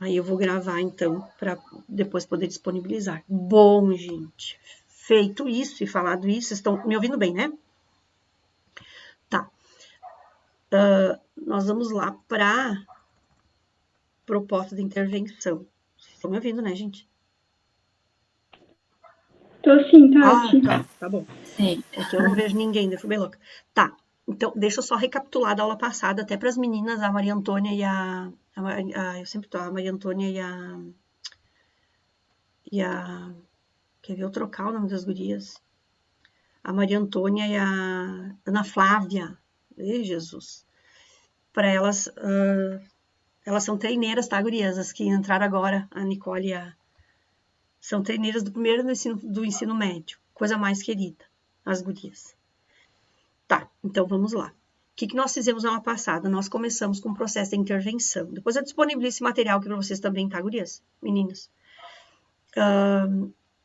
Aí eu vou gravar, então, para depois poder disponibilizar. Bom, gente, feito isso e falado isso, vocês estão me ouvindo bem, né? Tá. Nós vamos lá para proposta de intervenção. Vocês estão me ouvindo, né, gente? Tô sim, Tati. Tá bom. Sim. É que eu não vejo ninguém, eu fui bem louca. Tá, então deixa eu só recapitular da aula passada, até para as meninas, a Maria Antônia e eu sempre tô, a Maria Antônia quer ver eu trocar o nome das gurias? A Maria Antônia e a Ana Flávia. Ei, Jesus. Para elas, elas são treineiras, tá, gurias? As que entraram agora, a Nicole e são treineiras do primeiro do ensino médio. Coisa mais querida, as gurias. Tá, então vamos lá. O que nós fizemos na aula passada? Nós começamos com o processo de intervenção. Depois eu disponibilizo esse material aqui para vocês também, tá, gurias? Meninas.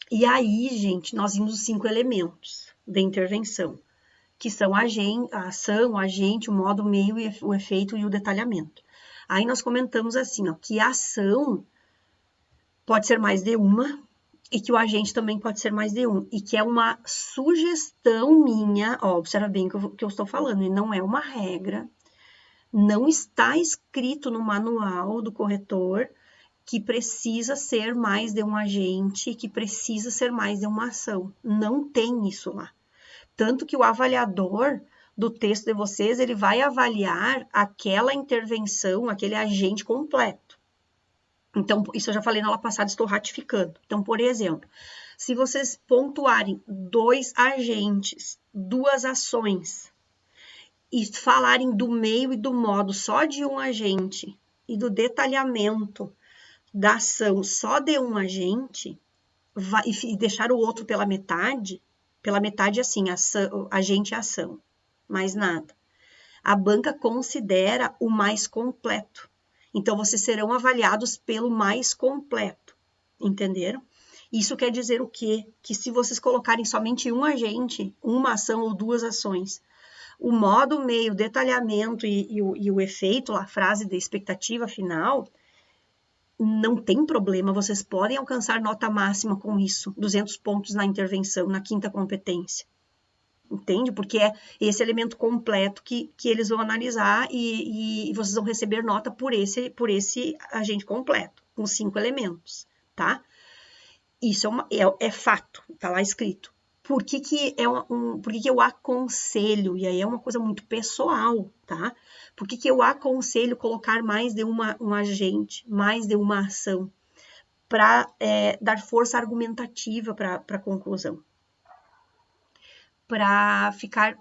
E aí, gente, nós vimos os 5 elementos de intervenção, que são a ação, o agente, o modo, o meio, o efeito e o detalhamento. Aí nós comentamos assim, ó, que a ação pode ser mais de uma e que o agente também pode ser mais de um, e que é uma sugestão minha, ó, observa bem o que eu estou falando, e não é uma regra, não está escrito no manual do corretor que precisa ser mais de um agente, que precisa ser mais de uma ação. Não tem isso lá. Tanto que o avaliador do texto de vocês, ele vai avaliar aquela intervenção, aquele agente completo. Então, isso eu já falei na aula passada, estou ratificando. Então, por exemplo, se vocês pontuarem 2 agentes, 2 ações, e falarem do meio e do modo só de um agente, e do detalhamento da ação só de um agente, e deixar o outro pela metade assim, ação, agente e ação, mais nada. A banca considera o mais completo. Então, vocês serão avaliados pelo mais completo, entenderam? Isso quer dizer o quê? Que se vocês colocarem somente um agente, uma ação ou 2 ações, o modo, o meio, o detalhamento e o efeito, a frase de expectativa final, não tem problema, vocês podem alcançar nota máxima com isso, 200 pontos na intervenção, na 5ª competência. Entende? Porque é esse elemento completo que eles vão analisar e vocês vão receber nota por esse agente completo, com 5 elementos, tá? Isso é fato, tá lá escrito. Por que eu aconselho? E aí é uma coisa muito pessoal, tá? Por que eu aconselho colocar mais de um agente, mais de uma ação, para dar força argumentativa para a conclusão? Para ficar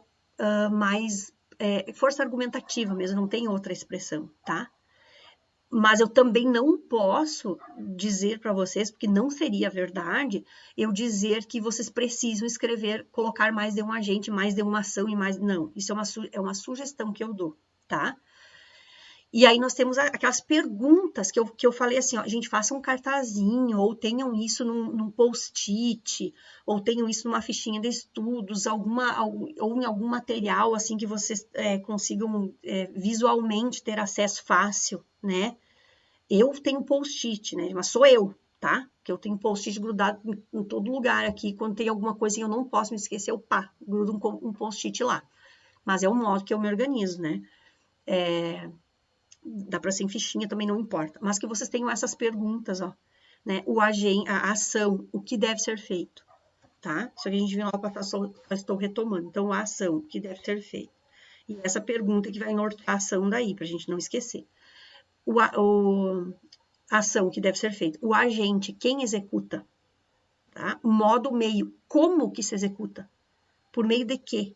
mais força argumentativa mesmo, não tem outra expressão, tá? Mas eu também não posso dizer para vocês, porque não seria verdade, eu dizer que vocês precisam escrever, colocar mais de um agente, mais de uma ação e mais... Não, isso é uma sugestão que eu dou, tá? E aí nós temos aquelas perguntas que eu falei assim, ó, gente, façam um cartazinho, ou tenham isso num post-it, ou tenham isso numa fichinha de estudos, ou em algum material, assim, que vocês consigam visualmente ter acesso fácil, né? Eu tenho post-it, né? Mas sou eu, tá? Porque eu tenho post-it grudado em todo lugar aqui, quando tem alguma coisa e eu não posso me esquecer, eu grudo um post-it lá. Mas é o modo que eu me organizo, né? Dá para ser em fichinha, também não importa. Mas que vocês tenham essas perguntas, ó, né? A ação, o que deve ser feito, tá? Isso aqui a gente viu lá para estou retomando. Então, a ação, o que deve ser feito. E essa pergunta que vai nortear a ação daí, para a gente não esquecer. A ação que deve ser feita. O agente, quem executa, tá? O modo, meio, como que se executa? Por meio de quê?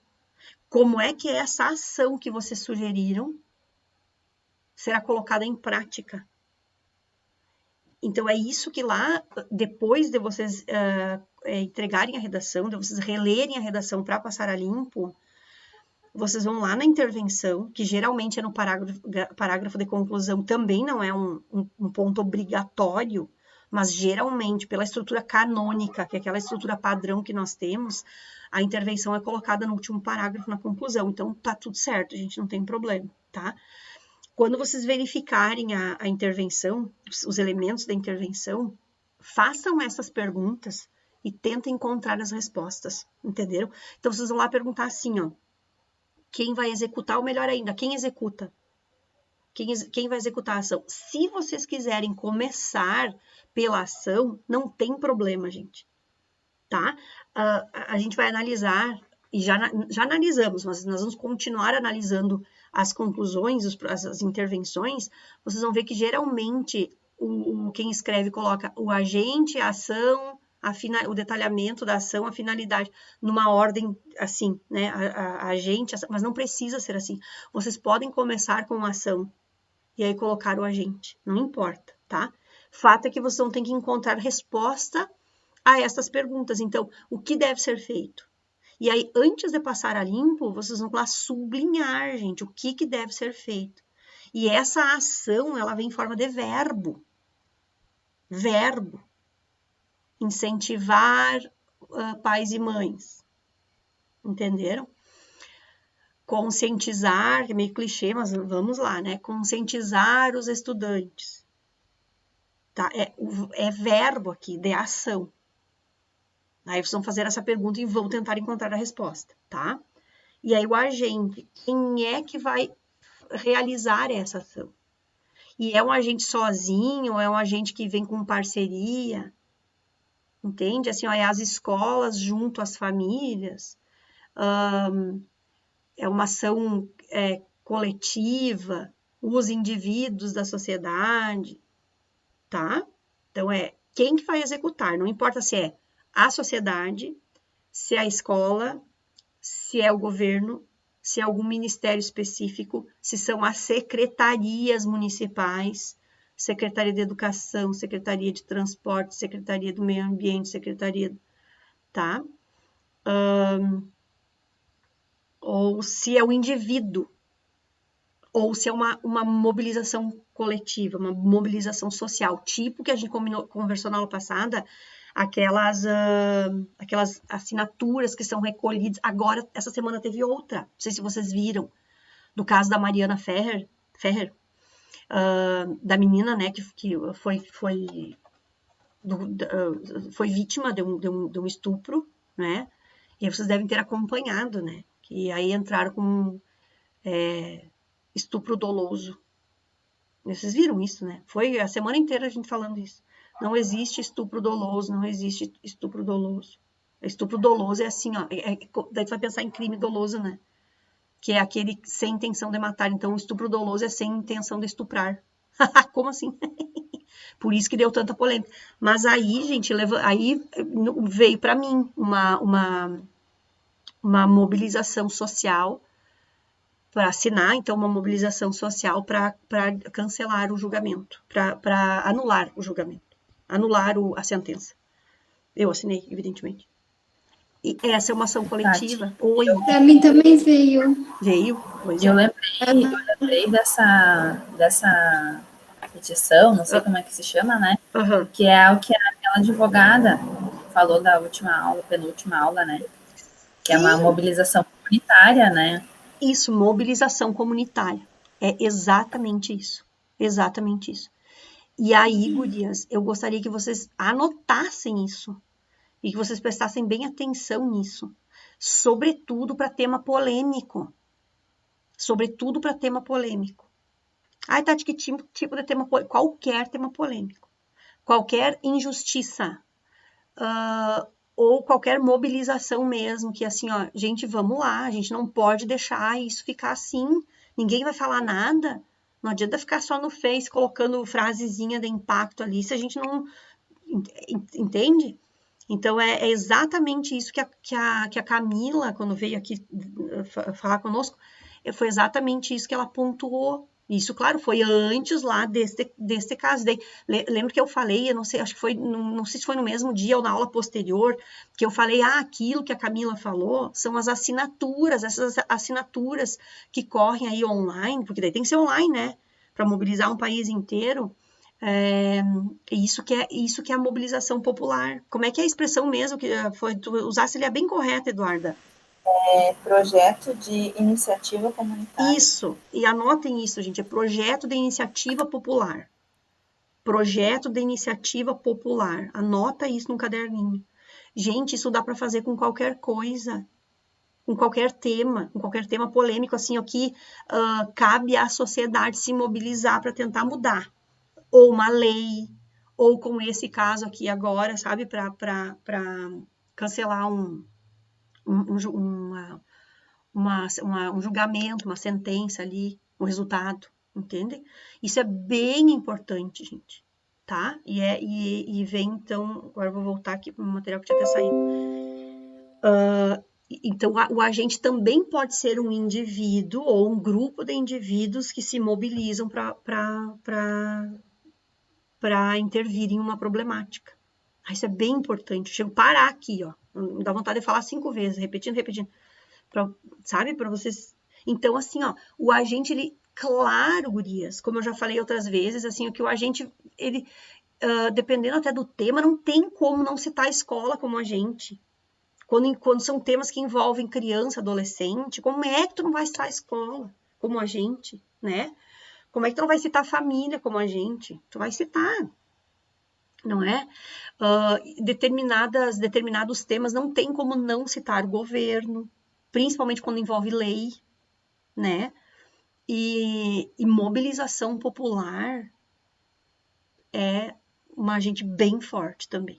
Como é que essa ação que vocês sugeriram será colocada em prática? Então, é isso que lá, depois de vocês entregarem a redação, de vocês relerem a redação para passar a limpo, vocês vão lá na intervenção, que geralmente é no parágrafo de conclusão, também não é um ponto obrigatório, mas geralmente, pela estrutura canônica, que é aquela estrutura padrão que nós temos, a intervenção é colocada no último parágrafo, na conclusão. Então, tá tudo certo, a gente não tem problema, tá? Quando vocês verificarem a intervenção, os elementos da intervenção, façam essas perguntas e tentem encontrar as respostas, entenderam? Então, vocês vão lá perguntar assim, ó, quem vai executar, ou melhor ainda, quem executa? Quem vai executar a ação? Se vocês quiserem começar pela ação, não tem problema, gente, tá? A gente vai analisar, e já analisamos, mas nós vamos continuar analisando as conclusões, as intervenções. Vocês vão ver que geralmente quem escreve coloca o agente, a ação, o detalhamento da ação, a finalidade, numa ordem assim, né? A agente, mas não precisa ser assim. Vocês podem começar com a ação e aí colocar o agente, não importa, tá? Fato é que vocês vão ter que encontrar resposta a essas perguntas. Então, o que deve ser feito? E aí, antes de passar a limpo, vocês vão lá sublinhar, gente, o que deve ser feito. E essa ação, ela vem em forma de verbo. Verbo. Incentivar pais e mães. Entenderam? Conscientizar, que é meio clichê, mas vamos lá, né? Conscientizar os estudantes. Tá? É verbo aqui, de ação. Aí vocês vão fazer essa pergunta e vão tentar encontrar a resposta, tá? E aí o agente, quem é que vai realizar essa ação? E é um agente sozinho, é um agente que vem com parceria, entende? Assim, ó, é as escolas junto às famílias, é uma ação coletiva, os indivíduos da sociedade, tá? Então, quem que vai executar, não importa se é a sociedade, se é a escola, se é o governo, se é algum ministério específico, se são as secretarias municipais, Secretaria de Educação, Secretaria de Transporte, Secretaria do Meio Ambiente, Secretaria, tá? Ou se é o indivíduo, ou se é uma mobilização coletiva, uma mobilização social, tipo que a gente conversou na aula passada, aquelas assinaturas que são recolhidas. Agora, essa semana teve outra, não sei se vocês viram, do caso da Mariana Ferrer, da menina, né, que foi vítima de um estupro, né, e vocês devem ter acompanhado, né, que aí entraram com estupro doloso. Vocês viram isso, né? Foi a semana inteira a gente falando isso. Não existe estupro doloso, não existe estupro doloso. Estupro doloso é assim, ó. Daí tu vai pensar em crime doloso, né? Que é aquele sem intenção de matar. Então, o estupro doloso é sem intenção de estuprar. Como assim? Por isso que deu tanta polêmica. Mas aí, gente, aí veio para mim uma mobilização social para assinar, então, uma mobilização social para cancelar o julgamento, para anular o julgamento, anular a sentença. Eu assinei, evidentemente. E essa é uma ação coletiva. Tati, Oi. Para mim também veio. Veio? Pois Eu é. lembrei dessa petição, não sei como é que se chama, né? Uhum. Que é o que aquela advogada falou da última aula, penúltima aula, né? Que é uma mobilização comunitária, né? Isso, mobilização comunitária. É exatamente isso. Exatamente isso. E aí, gurias, eu gostaria que vocês anotassem isso. E que vocês prestassem bem atenção nisso. Sobretudo para tema polêmico. Sobretudo para tema polêmico. Ai, Tati, que tipo de tema polêmico? Qualquer tema polêmico. Qualquer injustiça. Ou qualquer mobilização mesmo, que assim, ó, gente, vamos lá, a gente não pode deixar isso ficar assim, ninguém vai falar nada, não adianta ficar só no Face colocando frasezinha de impacto ali, se a gente não, entende? Então, é exatamente isso que a Camila, quando veio aqui falar conosco, foi exatamente isso que ela pontuou. Isso, claro, foi antes lá desse caso. Lembro que eu falei, eu não sei, acho que foi, não sei se foi no mesmo dia ou na aula posterior, que eu falei, aquilo que a Camila falou são as assinaturas, essas assinaturas que correm aí online, porque daí tem que ser online, né? Para mobilizar um país inteiro. Isso que é a mobilização popular. Como é que é a expressão mesmo que tu usasse? Ele é bem correta, Eduarda. Projeto de iniciativa comunitária. Isso, e anotem isso, gente, é projeto de iniciativa popular. Projeto de iniciativa popular. Anota isso no caderninho. Gente, isso dá para fazer com qualquer coisa, com qualquer tema polêmico, assim, ó, que cabe à sociedade se mobilizar para tentar mudar. Ou uma lei, ou como esse caso aqui agora, sabe, para cancelar um julgamento, uma sentença ali, um resultado, entende? Isso é bem importante, gente, tá? E vem, então, agora eu vou voltar aqui para o material que tinha até saído. Então, o agente também pode ser um indivíduo ou um grupo de indivíduos que se mobilizam para intervir em uma problemática. Isso é bem importante. Eu chego a parar aqui, ó. Me dá vontade de falar 5 vezes, repetindo. Sabe? Para vocês. Então, assim, ó, o agente, ele, claro, gurias, como eu já falei outras vezes, assim, o que o agente, ele, dependendo até do tema, não tem como não citar a escola como agente. Quando são temas que envolvem criança, adolescente, como é que tu não vai citar a escola como agente, né? Como é que tu não vai citar a família como agente? Tu vai citar, não é? Determinados temas não tem como não citar o governo, principalmente quando envolve lei, né? E mobilização popular é uma agente bem forte também,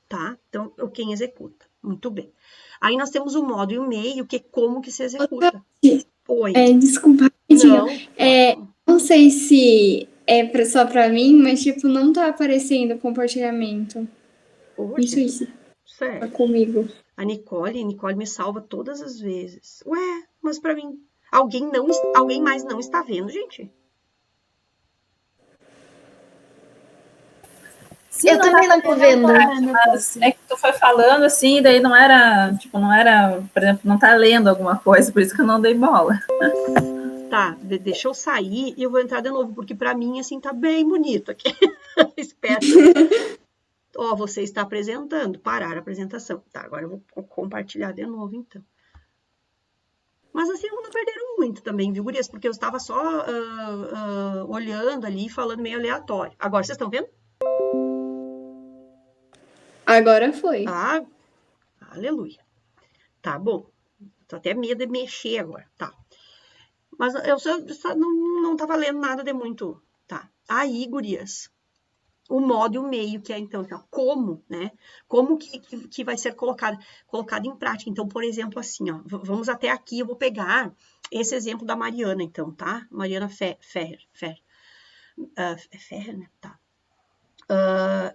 tá? Então, quem executa. Muito bem. Aí nós temos o modo e o meio, que é como que se executa. Oi. Desculpa, rapidinho. Não, não sei se é só pra mim, mas, tipo, não tá aparecendo o compartilhamento. Poxa, Isso. Tá sério. comigo. A Nicole me salva todas as vezes. Ué, mas pra mim, alguém mais não está vendo, gente? Sim, Eu também não tô vendo. Mas é que tu foi falando assim, daí não era, por exemplo, não tá lendo alguma coisa, por isso que eu não dei bola. Tá, deixa eu sair e eu vou entrar de novo, porque pra mim, assim, tá bem bonito aqui. Espero. Ó, você está apresentando, parar a apresentação. Tá, agora eu vou compartilhar de novo, então. Mas assim, não perderam muito também, viu, gurias? Porque eu estava só olhando ali, falando meio aleatório. Agora, vocês estão vendo? Agora foi. Ah, aleluia. Tá bom. Tô até medo de mexer agora. Tá. Mas eu só não tava lendo nada de muito. Tá. Aí, gurias, o modo e o meio, que é então, como, né? Como que vai ser colocado em prática. Então, por exemplo, assim, ó, vamos até aqui, eu vou pegar esse exemplo da Mariana, então, tá? Mariana Ferrer, Ferrer, né? Tá.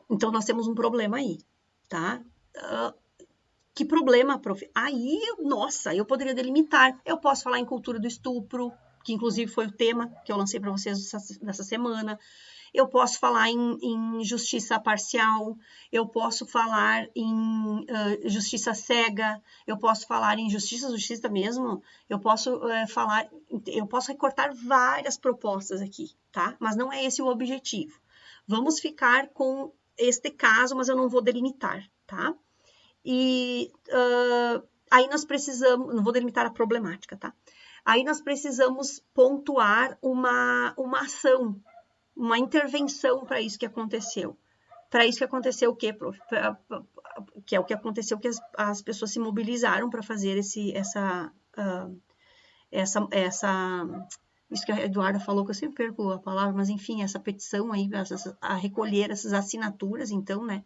Então, nós temos um problema aí, tá? Que problema, prof? Aí, nossa, eu poderia delimitar. Eu posso falar em cultura do estupro, que inclusive foi o tema que eu lancei para vocês nessa semana. Eu posso falar em justiça parcial, eu posso falar em justiça cega, eu posso falar em justiça mesmo, eu posso recortar várias propostas aqui, tá? Mas não é esse o objetivo. Vamos ficar com este caso, mas eu não vou delimitar, tá? E aí nós precisamos, não vou delimitar a problemática, tá? Aí nós precisamos pontuar uma ação, uma intervenção para isso que aconteceu. Para isso que aconteceu o quê, prof? Que é o que aconteceu, que as pessoas se mobilizaram para fazer isso que a Eduarda falou, que eu sempre perco a palavra, mas enfim, essa petição aí, a recolher essas assinaturas, então, né,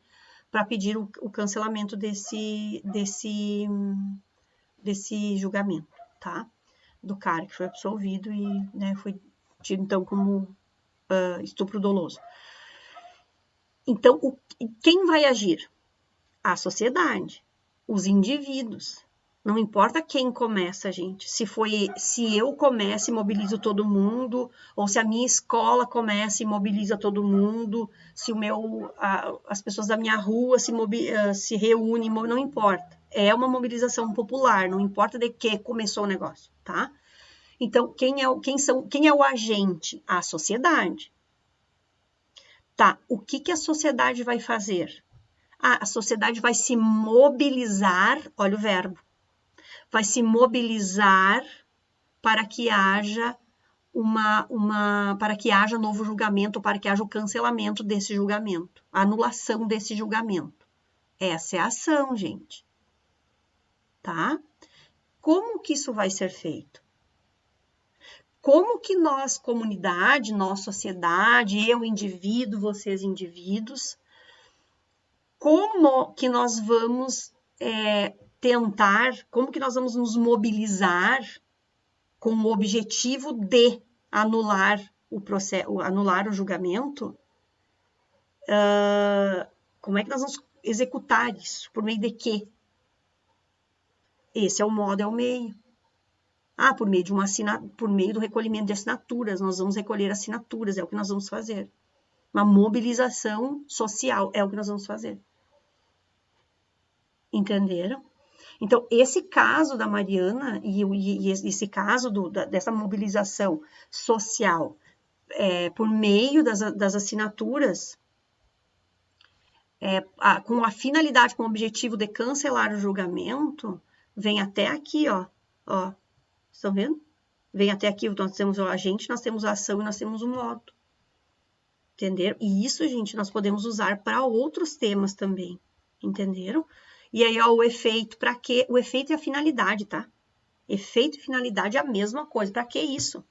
para pedir o cancelamento desse julgamento, tá? Do cara que foi absolvido e, né, foi tido, então, como estupro doloso. Então, quem vai agir? A sociedade, os indivíduos. Não importa quem começa, gente. Se eu começo e mobilizo todo mundo, ou se a minha escola começa e mobiliza todo mundo, se as pessoas da minha rua se reúnem, não importa. É uma mobilização popular, não importa de que começou o negócio, tá? Então, quem é o agente? A sociedade. Tá, o que a sociedade vai fazer? A sociedade vai se mobilizar, olha o verbo, vai se mobilizar para que haja para que haja novo julgamento, para que haja o cancelamento desse julgamento, a anulação desse julgamento. Essa é a ação, gente. Tá? Como que isso vai ser feito? Como que nós, comunidade, nós, sociedade, eu, indivíduo, vocês, indivíduos, como que nós vamos tentar, como que nós vamos nos mobilizar com o objetivo de anular o processo, anular o julgamento? Como é que nós vamos executar isso? Por meio de quê? Esse é o modo, é o meio. Por meio de por meio do recolhimento de assinaturas, nós vamos recolher assinaturas, é o que nós vamos fazer. Uma mobilização social, é o que nós vamos fazer. Entenderam? Então, esse caso da Mariana e esse caso dessa mobilização social por meio das assinaturas, com a finalidade, com o objetivo de cancelar o julgamento, vem até aqui, ó. Estão vendo? Vem até aqui, nós temos o agente, nós temos a ação e nós temos o modo. Entenderam? E isso, gente, nós podemos usar para outros temas também. Entenderam? E aí, ó, o efeito, para quê? O efeito e a finalidade, tá? Efeito e finalidade é a mesma coisa. Para que isso?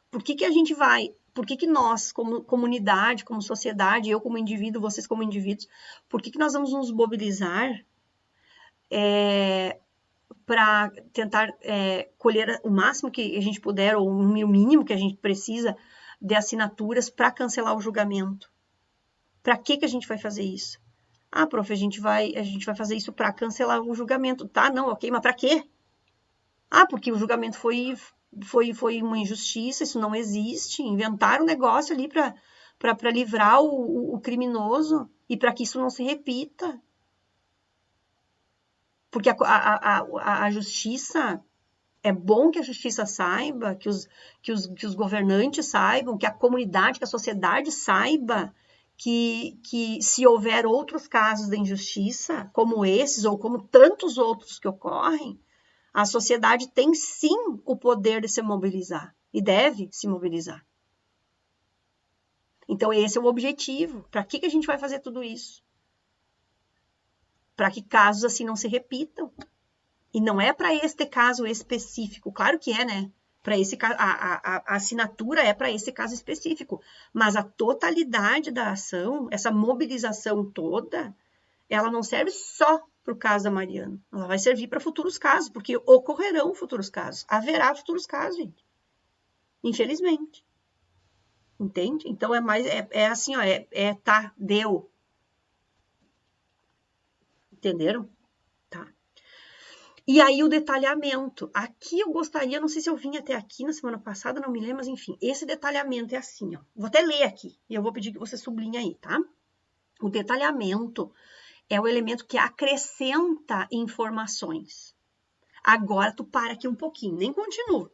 Por que a gente vai... Por que nós, como comunidade, como sociedade, eu como indivíduo, vocês como indivíduos, por que nós vamos nos mobilizar para tentar colher o máximo que a gente puder, ou o mínimo que a gente precisa de assinaturas para cancelar o julgamento? Para que a gente vai fazer isso? Prof, a gente vai fazer isso para cancelar o julgamento. Tá, não, ok, mas para quê? Porque o julgamento foi uma injustiça, isso não existe. Inventaram um negócio ali para livrar o criminoso e para que isso não se repita. Porque a justiça, é bom que a justiça saiba, que os governantes saibam, que a comunidade, que a sociedade saiba que se houver outros casos de injustiça, como esses ou como tantos outros que ocorrem, a sociedade tem sim o poder de se mobilizar e deve se mobilizar. Então, esse é o objetivo. Para que a gente vai fazer tudo isso? Para que casos assim não se repitam. E não é para este caso específico. Claro que é, né? Para esse caso, a assinatura é para esse caso específico. Mas a totalidade da ação, essa mobilização toda, ela não serve só para o caso da Mariana. Ela vai servir para futuros casos, porque ocorrerão futuros casos. Haverá futuros casos, gente. Infelizmente. Entende? Então, assim, ó, tá, deu. Entenderam? Tá. E aí, o detalhamento. Aqui eu gostaria, não sei se eu vim até aqui na semana passada, não me lembro, mas enfim, esse detalhamento é assim, ó. Vou até ler aqui, e eu vou pedir que você sublinhe aí, tá? O detalhamento é o elemento que acrescenta informações. Agora, tu para aqui um pouquinho, nem continua,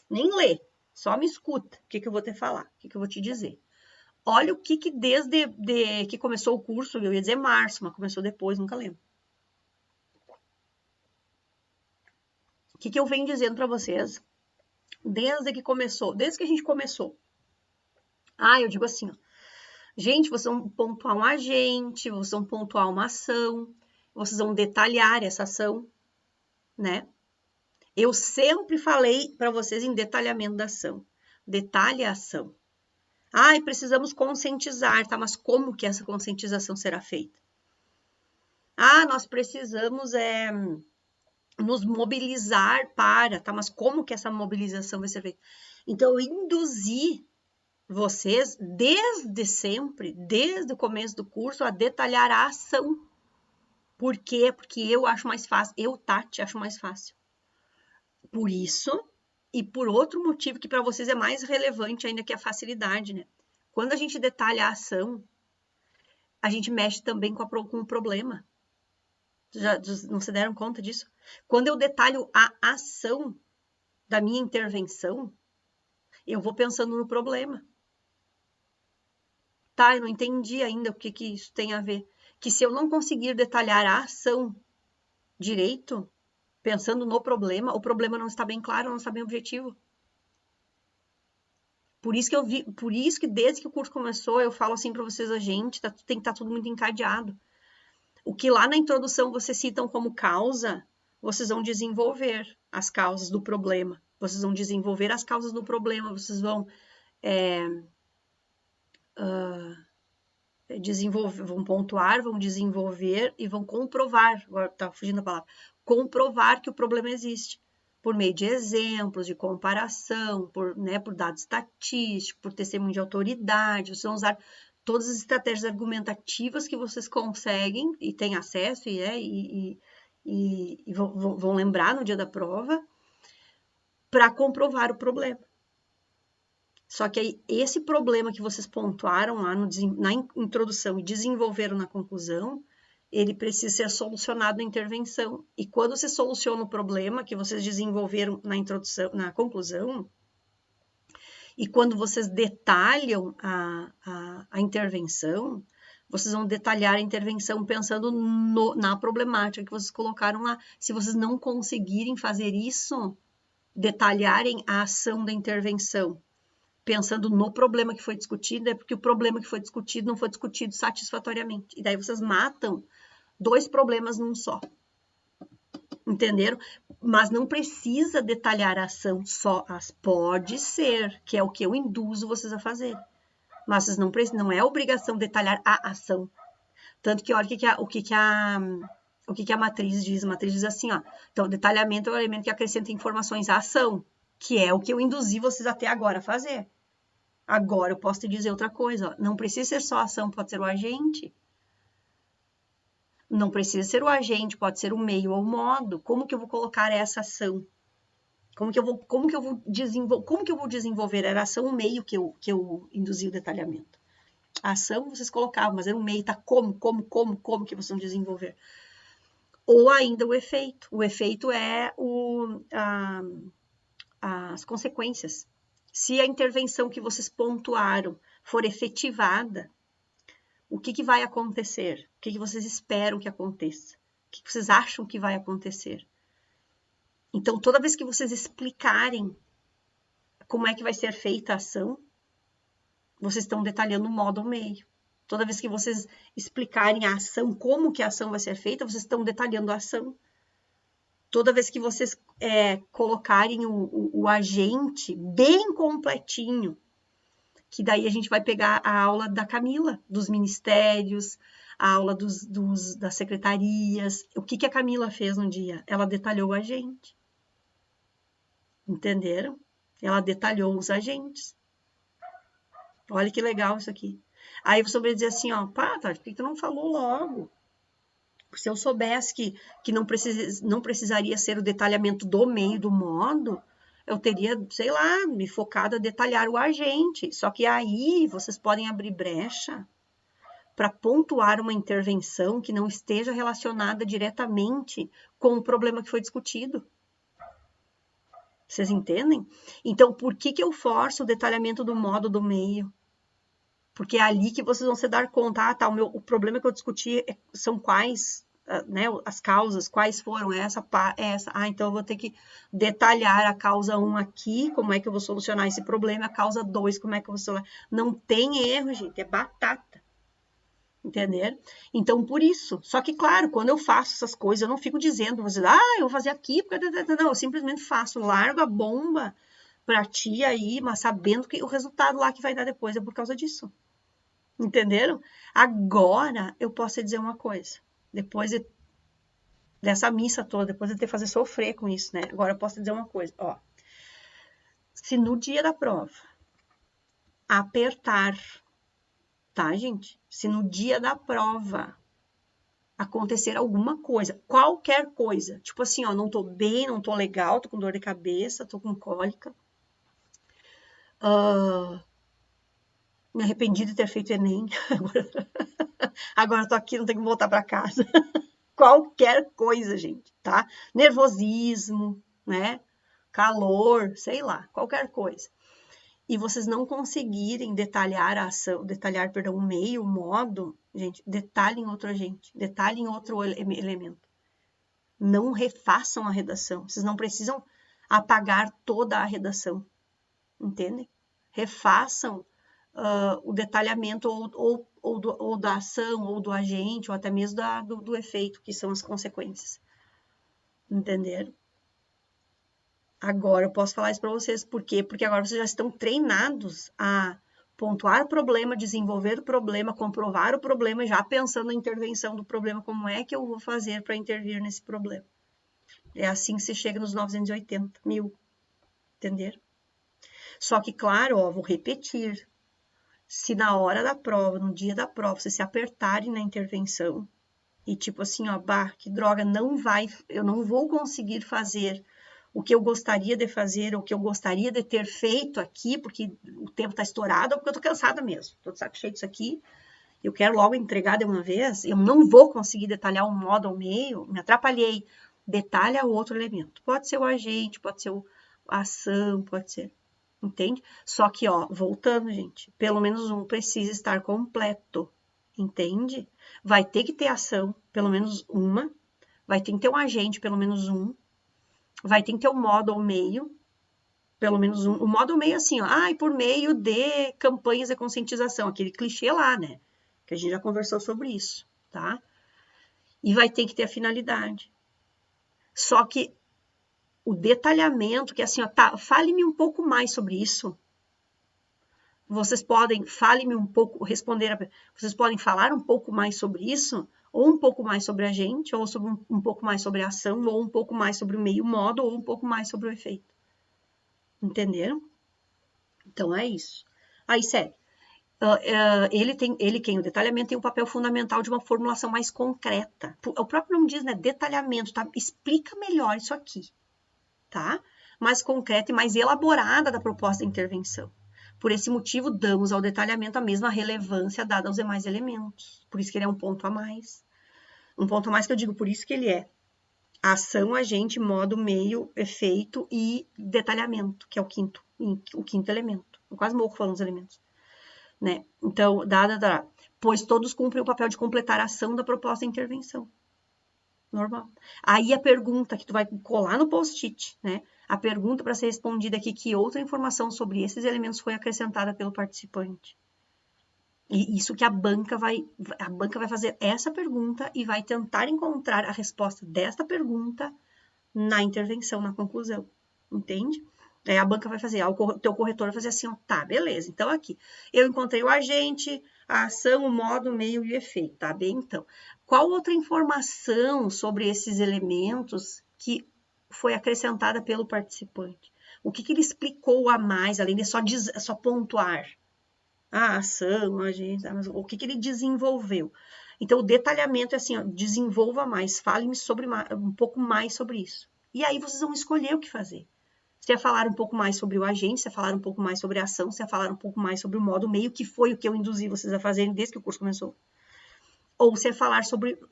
nem lê. Só me escuta o que eu vou te falar, o que eu vou te dizer. Olha o que desde que começou o curso, eu ia dizer março, mas começou depois, nunca lembro. O que eu venho dizendo para vocês desde que a gente começou. Eu digo assim, ó. Gente, vocês vão pontuar um agente, vocês vão pontuar uma ação, vocês vão detalhar essa ação, né? Eu sempre falei para vocês em detalhamento da ação. Detalhe a ação. Precisamos conscientizar, tá? Mas como que essa conscientização será feita? Nós precisamos nos mobilizar para, tá? Mas como que essa mobilização vai ser feita? Então, eu induzi vocês, desde sempre, desde o começo do curso, a detalhar a ação. Por quê? Porque eu acho mais fácil, eu, Tati, acho mais fácil. Por isso, e por outro motivo que para vocês é mais relevante ainda que a facilidade, né? Quando a gente detalha a ação, a gente mexe também com o problema. Já não se deram conta disso? Quando eu detalho a ação da minha intervenção, eu vou pensando no problema. Tá, eu não entendi ainda o que isso tem a ver. Que se eu não conseguir detalhar a ação direito, pensando no problema, o problema não está bem claro, não está bem objetivo. Por isso que desde que o curso começou, eu falo assim para vocês, tem que estar tudo muito encadeado. O que lá na introdução vocês citam como causa, vocês vão desenvolver as causas do problema. Vocês vão desenvolver as causas do problema, vocês vão desenvolver, vão pontuar, vão desenvolver e vão comprovar, agora tá fugindo a palavra, comprovar que o problema existe, por meio de exemplos, de comparação, por dados estatísticos, por testemunho de autoridade, vocês vão usar todas as estratégias argumentativas que vocês conseguem e têm acesso e vão lembrar no dia da prova para comprovar o problema. Só que aí, esse problema que vocês pontuaram lá na introdução e desenvolveram na conclusão, ele precisa ser solucionado na intervenção. E quando você soluciona o problema que vocês desenvolveram na introdução, na conclusão, e quando vocês detalham a intervenção, vocês vão detalhar a intervenção pensando na problemática que vocês colocaram lá. Se vocês não conseguirem fazer isso, detalharem a ação da intervenção, pensando no problema que foi discutido, é porque o problema que foi discutido não foi discutido satisfatoriamente. E daí vocês matam 2 problemas num só. Entenderam? Mas não precisa detalhar a ação só. Pode ser, que é o que eu induzo vocês a fazer. Mas vocês não é obrigação detalhar a ação. Tanto que olha o que a matriz diz. A matriz diz assim, ó. Então, detalhamento é o elemento que acrescenta informações à ação, que é o que eu induzi vocês até agora a fazer. Agora eu posso te dizer outra coisa, ó. Não precisa ser só a ação, pode ser o agente. Não precisa ser o agente, pode ser o meio ou o modo. Como que eu vou colocar essa ação? Como que eu vou desenvolver? Era a ação, o meio que eu induzi o detalhamento. A ação vocês colocavam, mas era o meio, tá? Como que vocês vão desenvolver? Ou ainda o efeito. O efeito é as consequências. Se a intervenção que vocês pontuaram for efetivada, o que vai acontecer? O que vocês esperam que aconteça? O que vocês acham que vai acontecer? Então, toda vez que vocês explicarem como é que vai ser feita a ação, vocês estão detalhando o modo ou meio. Toda vez que vocês explicarem a ação, como que a ação vai ser feita, vocês estão detalhando a ação. Toda vez que vocês colocarem o agente bem completinho, que daí a gente vai pegar a aula da Camila, dos ministérios, a aula das secretarias. O que a Camila fez um dia? Ela detalhou o agente. Entenderam? Ela detalhou os agentes. Olha que legal isso aqui. Aí você vai dizer assim, ó, Tati, por que tu não falou logo? Se eu soubesse que não precisaria ser o detalhamento do meio, do modo, eu teria, sei lá, me focado a detalhar o agente. Só que aí vocês podem abrir brecha para pontuar uma intervenção que não esteja relacionada diretamente com o problema que foi discutido. Vocês entendem? Então, por que eu forço o detalhamento do modo, do meio? Porque é ali que vocês vão se dar conta, o problema que eu discuti são quais, né, as causas, quais foram essa. Então eu vou ter que detalhar a causa 1 aqui, como é que eu vou solucionar esse problema, a causa 2, como é que eu vou solucionar. Não tem erro, gente, é batata. Entenderam? Então, por isso. Só que, claro, quando eu faço essas coisas, eu não fico dizendo, eu vou fazer aqui, porque não, eu simplesmente faço, largo a bomba pra ti aí, mas sabendo que o resultado lá que vai dar depois é por causa disso. Entenderam? Agora, eu posso te dizer uma coisa. Depois dessa missa toda, depois de ter que fazer sofrer com isso, né? Agora, eu posso te dizer uma coisa. Ó, se no dia da prova apertar, tá, gente? Se no dia da prova acontecer alguma coisa, qualquer coisa, tipo assim, ó, não tô bem, não tô legal, tô com dor de cabeça, tô com cólica, me arrependi de ter feito Enem, agora tô aqui, não tenho que voltar para casa. Qualquer coisa, gente, tá? Nervosismo, né? Calor, sei lá, qualquer coisa. E vocês não conseguirem detalhar a ação, o meio, o modo, gente, detalhem outro agente, detalhem outro elemento. Não refaçam a redação. Vocês não precisam apagar toda a redação. Entendem? Refaçam o detalhamento ou da ação, ou do agente, ou até mesmo do efeito, que são as consequências. Entenderam? Agora eu posso falar isso para vocês. Por quê? Porque agora vocês já estão treinados a pontuar o problema, desenvolver o problema, comprovar o problema, já pensando na intervenção do problema, como é que eu vou fazer para intervir nesse problema. É assim que se chega nos 980 mil. Entenderam? Só que, claro, ó, vou repetir. Se na hora da prova, no dia da prova, vocês se apertarem na intervenção e tipo assim, ó, bah, que droga, eu não vou conseguir fazer o que eu gostaria de fazer, ou o que eu gostaria de ter feito aqui, porque o tempo tá estourado, ou porque eu tô cansada mesmo, tô de saco cheio disso aqui, eu quero logo entregar de uma vez, eu não vou conseguir detalhar um modo ao meio, me atrapalhei, detalha outro elemento. Pode ser o agente, pode ser a ação, pode ser... Entende? Só que, ó, voltando, gente, pelo menos um precisa estar completo, entende? Vai ter que ter ação, pelo menos uma, vai ter que ter um agente, pelo menos um, vai ter que ter um modo ao meio, pelo menos um. O modo ao meio, assim, ó, por meio de campanhas de conscientização, aquele clichê lá, né? Que a gente já conversou sobre isso, tá? E vai ter que ter a finalidade. Só que o detalhamento, que assim, ó, tá, fale-me um pouco mais sobre isso. Vocês podem, fale-me um pouco, vocês podem falar um pouco mais sobre isso, ou um pouco mais sobre a gente, ou sobre um pouco mais sobre a ação, ou um pouco mais sobre o meio modo, ou um pouco mais sobre o efeito. Entenderam? Então, é isso. Aí, segue. Quem o detalhamento tem um papel fundamental de uma formulação mais concreta. O próprio nome diz, né? Detalhamento, tá? Explica melhor isso aqui. Tá? Mais concreta e mais elaborada da proposta de intervenção. Por esse motivo, damos ao detalhamento a mesma relevância dada aos demais elementos. Por isso que ele é um ponto a mais. Um ponto a mais que eu digo, por isso que ele é ação, agente, modo, meio, efeito e detalhamento, que é o quinto elemento. Eu quase morro falando dos elementos. Né? Então, pois todos cumprem o papel de completar a ação da proposta de intervenção. Normal. Aí a pergunta que tu vai colar no post-it, né? A pergunta para ser respondida aqui, que outra informação sobre esses elementos foi acrescentada pelo participante? E isso que a banca vai fazer essa pergunta e vai tentar encontrar a resposta desta pergunta na intervenção, na conclusão. Entende? Aí a banca vai fazer, o teu corretor vai fazer assim, ó, tá, beleza, então aqui, eu encontrei o agente, a ação, o modo, o meio e o efeito, tá bem? Então, qual outra informação sobre esses elementos que foi acrescentada pelo participante? O que ele explicou a mais, além de só pontuar? A ação, a agente, o que ele desenvolveu? Então, o detalhamento é assim, ó, desenvolva mais, fale-me um pouco mais sobre isso. E aí vocês vão escolher o que fazer. Se é falar um pouco mais sobre o agente, se é falar um pouco mais sobre a ação, se é falar um pouco mais sobre o modo meio, que foi o que eu induzi vocês a fazerem desde que o curso começou. Ou se é falar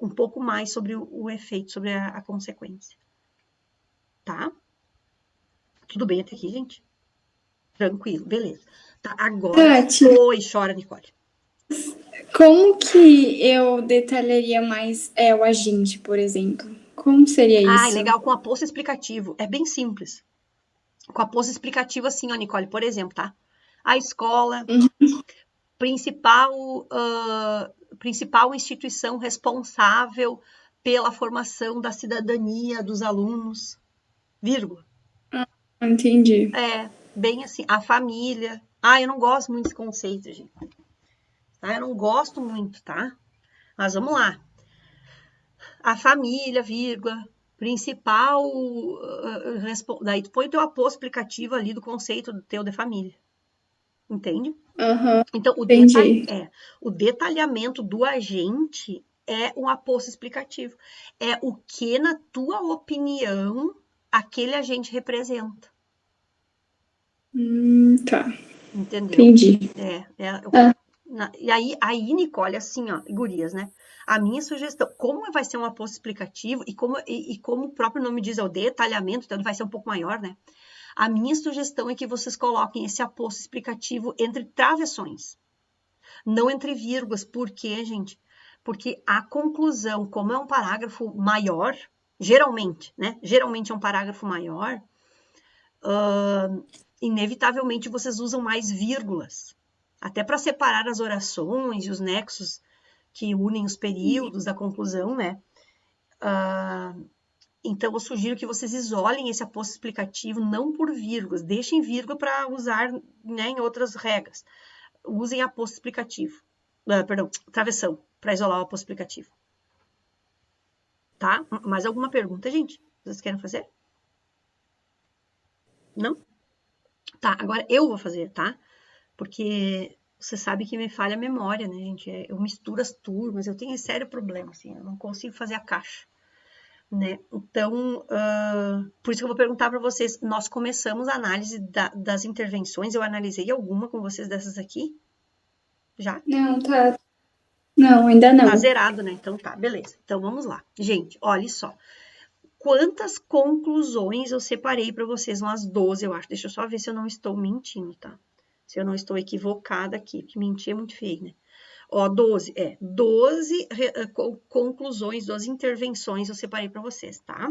um pouco mais sobre o efeito, sobre a consequência. Tá? Tudo bem até aqui, gente? Tranquilo, beleza. Tá, agora... Tati, Oi, chora, Nicole. como que eu detalharia mais o agente, por exemplo? Como seria isso? Legal, com aposto explicativo. É bem simples. Com aposto explicativo assim, ó, Nicole, por exemplo, tá? A escola, principal instituição responsável pela formação da cidadania dos alunos, vírgula. Entendi. Bem assim, a família. Eu não gosto muito desse conceito, gente. Tá? Eu não gosto muito, tá? Mas vamos lá. A família, vírgula, principal... daí tu põe o teu aposto explicativo ali do conceito do teu de família. Entende? Uhum, Então, o detalhamento do agente é um aposto explicativo. É o que, na tua opinião, aquele agente representa. Tá. Entendeu? Entendi. E aí, Nicole, assim, ó, gurias, né? A minha sugestão, como vai ser um aposto explicativo e como o próprio nome diz, é o detalhamento, então ele vai ser um pouco maior, né? A minha sugestão é que vocês coloquem esse aposto explicativo entre travessões, não entre vírgulas. Por quê, gente? Porque a conclusão, como é um parágrafo maior, geralmente, né? Geralmente é um parágrafo maior, inevitavelmente vocês usam mais vírgulas, até para separar as orações e os nexos que unem os períodos da conclusão, né? Então, eu sugiro que vocês isolem esse aposto explicativo não por vírgulas, deixem vírgula para usar, né, em outras regras. Usem aposto explicativo, travessão, para isolar o aposto explicativo. Tá? Mais alguma pergunta, gente? Vocês querem fazer? Não? Tá, agora eu vou fazer, tá? Porque você sabe que me falha a memória, né, gente? Eu misturo as turmas, eu tenho esse sério problema, assim, eu não consigo fazer a caixa, né? Então, por isso que eu vou perguntar para vocês, nós começamos a análise das intervenções, eu analisei alguma com vocês dessas aqui? Já? Não, tá. Não, ainda não. Tá zerado, né? Então tá, beleza. Então vamos lá. Gente, olha só. Quantas conclusões eu separei para vocês? Umas 12, eu acho. Deixa eu só ver se eu não estou mentindo, tá? Se eu não estou equivocada aqui, porque mentir é muito feio, né? Ó, 12 conclusões, 12 intervenções eu separei para vocês, tá?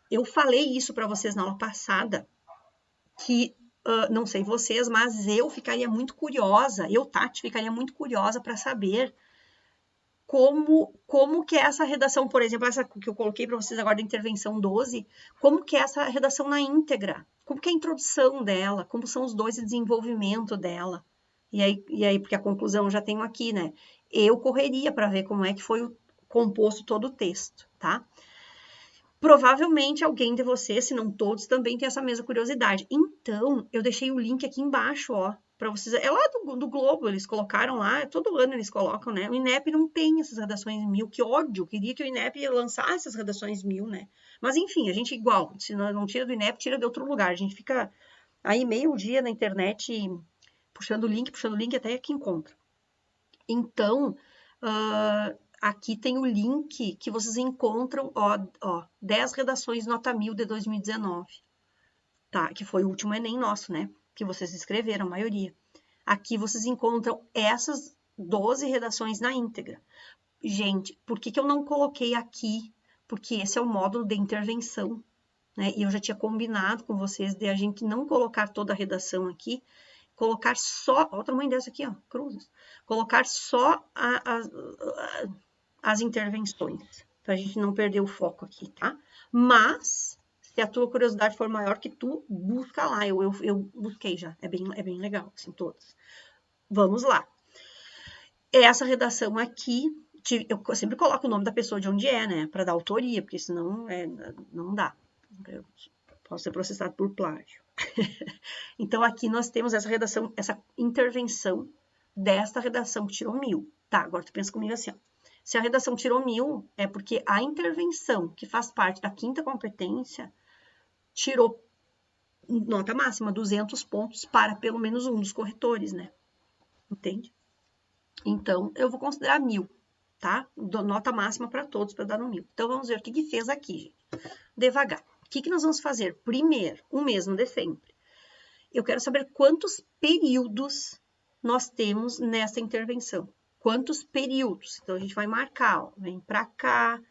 Eu falei isso para vocês na aula passada, que, não sei vocês, mas eu ficaria muito curiosa, Tati, ficaria muito curiosa para saber como que é essa redação, por exemplo, essa que eu coloquei para vocês agora da intervenção 12, como que é essa redação na íntegra, como que é a introdução dela, como são os dois de desenvolvimento dela. E aí, porque a conclusão eu já tenho aqui, né? Eu correria para ver como é que foi composto todo o texto, tá? Provavelmente alguém de vocês, se não todos, também tem essa mesma curiosidade. Então, eu deixei o link aqui embaixo, ó, para vocês. É lá do Globo, eles colocaram lá, todo ano eles colocam, né? O INEP não tem essas redações 1000, que ódio, eu queria que o INEP lançasse essas redações 1000, né? Mas enfim, a gente igual, se não tira do INEP, tira de outro lugar. A gente fica aí meio dia na internet puxando o link até que encontra. Então, aqui tem o link que vocês encontram, ó 10 redações nota 1000 de 2019, tá? Que foi o último Enem nosso, né? Que vocês escreveram, a maioria. Aqui vocês encontram essas 12 redações na íntegra. Gente, por que eu não coloquei aqui? Porque esse é o módulo de intervenção, né? E eu já tinha combinado com vocês de a gente não colocar toda a redação aqui, colocar só, olha o tamanho dessa aqui, ó, cruzes, colocar só as intervenções, pra gente não perder o foco aqui, tá? Mas, se a tua curiosidade for maior que tu, busca lá, eu busquei já, é bem legal, assim, todas. Vamos lá. Essa redação aqui, eu sempre coloco o nome da pessoa de onde é, né, pra dar autoria, porque senão não dá. Eu posso ser processado por plágio. Então, aqui nós temos essa redação, essa intervenção desta redação que tirou 1000. Tá, agora tu pensa comigo assim, ó. Se a redação tirou 1000, é porque a intervenção, que faz parte da 5ª competência, tirou nota máxima, 200 pontos para pelo menos um dos corretores, né? Entende? Então, eu vou considerar 1000, tá? Nota máxima para todos, para dar no 1000. Então, vamos ver o que fez aqui, gente. Devagar. O que nós vamos fazer? Primeiro, o mesmo de sempre. Eu quero saber quantos períodos nós temos nessa intervenção. Quantos períodos? Então, a gente vai marcar, ó, vem pra cá,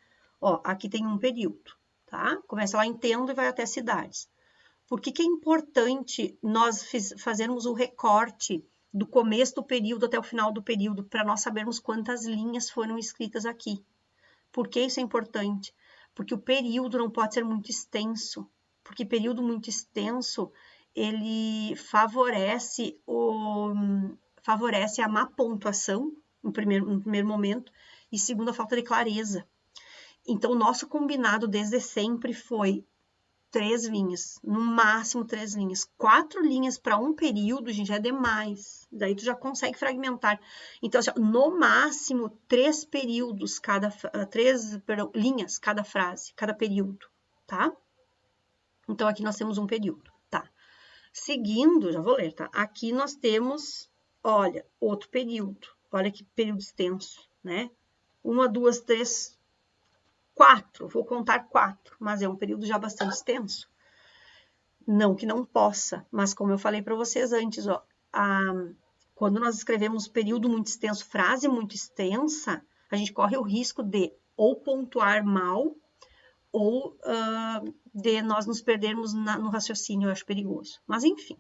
ó, aqui tem um período, tá? Começa lá em Tendo e vai até cidades. Por que é importante nós fazermos o recorte do começo do período até o final do período, para nós sabermos quantas linhas foram escritas aqui? Por que isso é importante? Porque o período não pode ser muito extenso, porque período muito extenso, ele favorece a má pontuação, no primeiro momento, e segundo, a falta de clareza. Então, o nosso combinado desde sempre foi 3 linhas, no máximo 3 linhas. 4 linhas para um período, gente, já é demais. Daí tu já consegue fragmentar. Então, assim, no máximo 3 períodos, 3 linhas cada frase, cada período, tá? Então, aqui nós temos um período, tá? Seguindo, já vou ler, tá? Aqui nós temos, olha, outro período. Olha que período extenso, né? 1, 2, 3, 4. Vou contar 4, mas é um período já bastante extenso. Não que não possa, mas como eu falei para vocês antes, ó, quando nós escrevemos período muito extenso, frase muito extensa, a gente corre o risco de ou pontuar mal ou de nós nos perdermos no raciocínio, eu acho perigoso. Mas, enfim.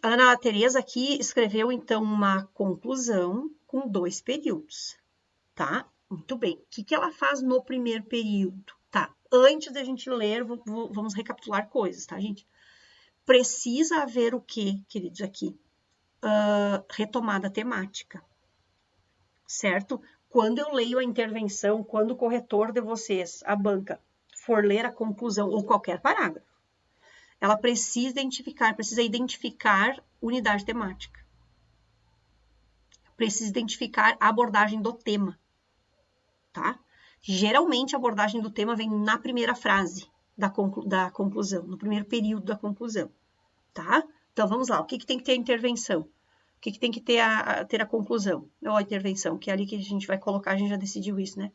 A Ana Tereza aqui escreveu, então, uma conclusão com 2 períodos, tá? Muito bem. O que ela faz no primeiro período? Tá, antes da gente ler, vamos recapitular coisas, tá, gente? Precisa haver o quê, queridos, aqui? Retomada temática, certo? Quando eu leio a intervenção, quando o corretor de vocês, a banca, for ler a conclusão ou qualquer parágrafo, ela precisa identificar unidade temática. Precisa identificar a abordagem do tema, tá? Geralmente, a abordagem do tema vem na primeira frase da conclusão, no primeiro período da conclusão, tá? Então, vamos lá. O que tem que ter a intervenção? O que tem que ter a conclusão? Ou a intervenção, que é ali que a gente vai colocar, a gente já decidiu isso, né?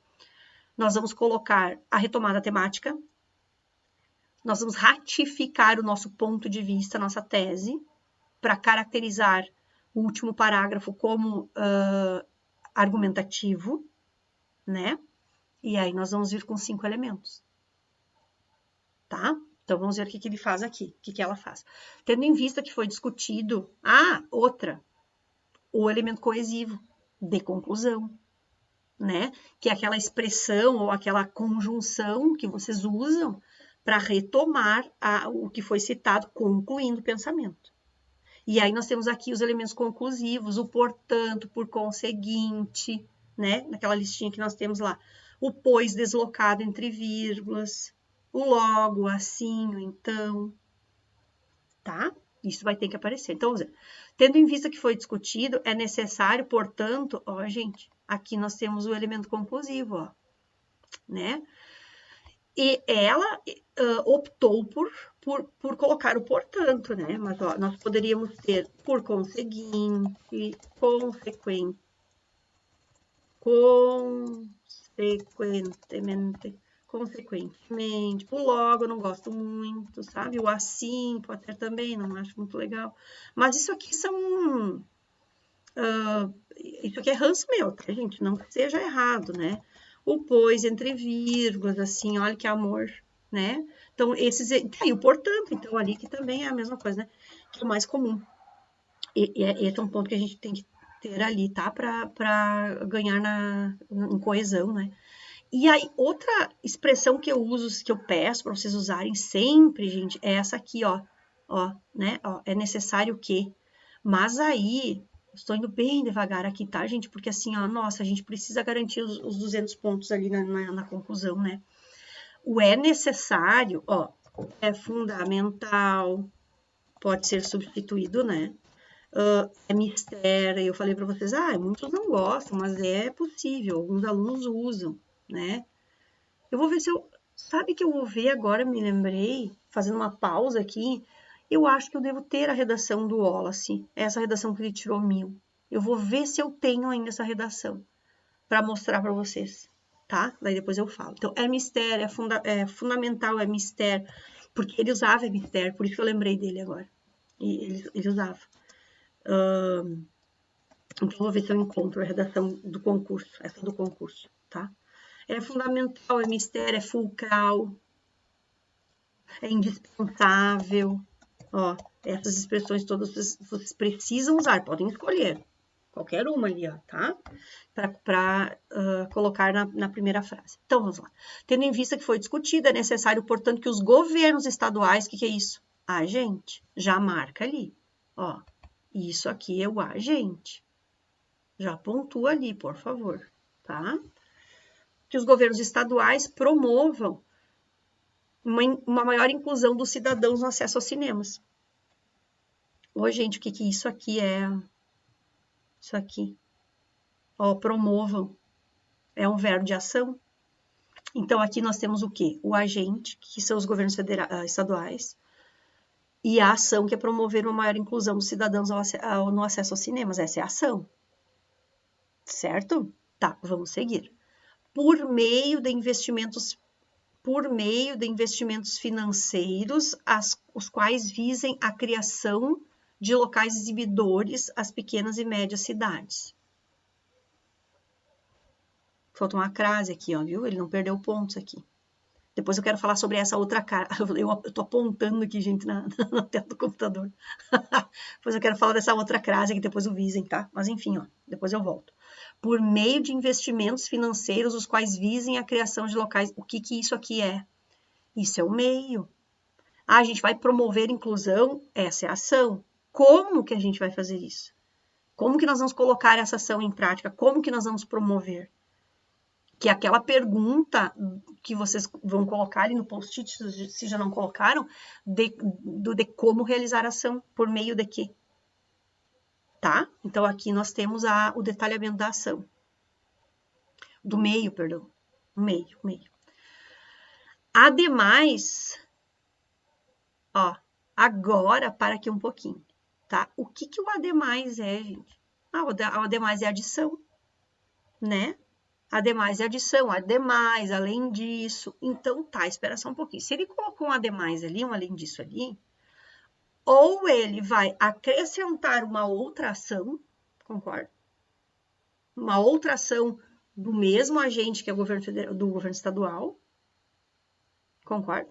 Nós vamos colocar a retomada temática, nós vamos ratificar o nosso ponto de vista, nossa tese, para caracterizar o último parágrafo como argumentativo, né? E aí nós vamos vir com 5 elementos, tá? Então, vamos ver o que ele faz aqui, o que ela faz. Tendo em vista que foi discutido, o elemento coesivo de conclusão, né? Que é aquela expressão ou aquela conjunção que vocês usam para retomar o que foi citado, concluindo o pensamento. E aí nós temos aqui os elementos conclusivos, o portanto, por conseguinte, né? Naquela listinha que nós temos lá. O pois deslocado entre vírgulas, o logo, assim, o então, tá? Isso vai ter que aparecer. Então, tendo em vista que foi discutido, é necessário, portanto, ó, gente, aqui nós temos o elemento conclusivo, ó, né? E ela optou por colocar o portanto, né? Mas, ó, nós poderíamos ter por conseguinte, consequentemente, o logo eu não gosto muito, sabe? O assim pode ser também, não acho muito legal. Mas isso aqui são... isso aqui é ranço meu, tá, gente? Não que seja errado, né? O pois entre vírgulas, assim, olha que amor, né? Então, e o portanto, então, ali que também é a mesma coisa, né? Que é o mais comum. Esse é um ponto que a gente tem que ter ali, tá? Para ganhar em coesão, né? E aí, outra expressão que eu uso, que eu peço para vocês usarem sempre, gente, é essa aqui, ó. Ó, né? Ó, é necessário que. Mas aí, estou indo bem devagar aqui, tá, gente? Porque assim, ó, nossa, a gente precisa garantir os 200 pontos ali na conclusão, né? O é necessário, ó, é fundamental, pode ser substituído, né? É mistério, eu falei para vocês, muitos não gostam, mas é possível, alguns alunos usam, né? Eu vou ver se eu... Sabe que eu vou ver agora, me lembrei, fazendo uma pausa aqui, eu acho que eu devo ter a redação do Wallace, essa redação que ele tirou 1000. Eu vou ver se eu tenho ainda essa redação, para mostrar para vocês, tá? Daí depois eu falo. Então, é mistério, é fundamental, é mistério, porque ele usava mistério, por isso que eu lembrei dele agora. E ele usava. Então, eu vou ver se eu encontro a redação do concurso, essa do concurso, tá? É fundamental, é mistério, é fulcral, é indispensável. Ó, essas expressões todas vocês precisam usar, podem escolher. Qualquer uma ali, ó, tá? Para colocar na primeira frase. Então, vamos lá. Tendo em vista que foi discutido, é necessário, portanto, que os governos estaduais... O que é isso? Agente. Já marca ali. Ó, isso aqui é o agente. Já pontua ali, por favor, tá? Que os governos estaduais promovam uma maior inclusão dos cidadãos no acesso aos cinemas. Ô, gente, o que isso aqui é? Isso aqui. Ó, promovam. É um verbo de ação. Então, aqui nós temos o quê? O agente, que são os governos estaduais, e a ação, que é promover uma maior inclusão dos cidadãos no acesso aos cinemas. Essa é a ação. Certo? Tá, vamos seguir. Por meio de investimentos financeiros, os quais visem a criação de locais exibidores às pequenas e médias cidades. Falta uma crase aqui, ó, viu? Ele não perdeu pontos aqui. Depois eu quero falar sobre essa outra cara. Eu tô apontando aqui, gente, na tela do computador. Depois eu quero falar dessa outra crase que depois o visem, tá? Mas enfim, ó, depois eu volto. Por meio de investimentos financeiros, os quais visem a criação de locais. O que que isso aqui é? Isso é o meio. Ah, a gente vai promover inclusão, essa é a ação. Como que a gente vai fazer isso? Como que nós vamos colocar essa ação em prática? Como que nós vamos promover? Que é aquela pergunta que vocês vão colocar ali no post-it, se já não colocaram, de como realizar a ação, por meio de quê? Tá? Então, aqui nós temos o detalhamento da ação. Do meio, perdão. Meio. Ademais, ó, agora, para aqui um pouquinho, tá? O que que o ademais é, gente? O ademais é adição, né? Ademais é adição, ademais, além disso. Então, tá, espera só um pouquinho. Se ele colocou um ademais ali, um além disso ali, ou ele vai acrescentar uma outra ação, concorda? Uma outra ação do mesmo agente que é o governo federal, do governo estadual, concorda?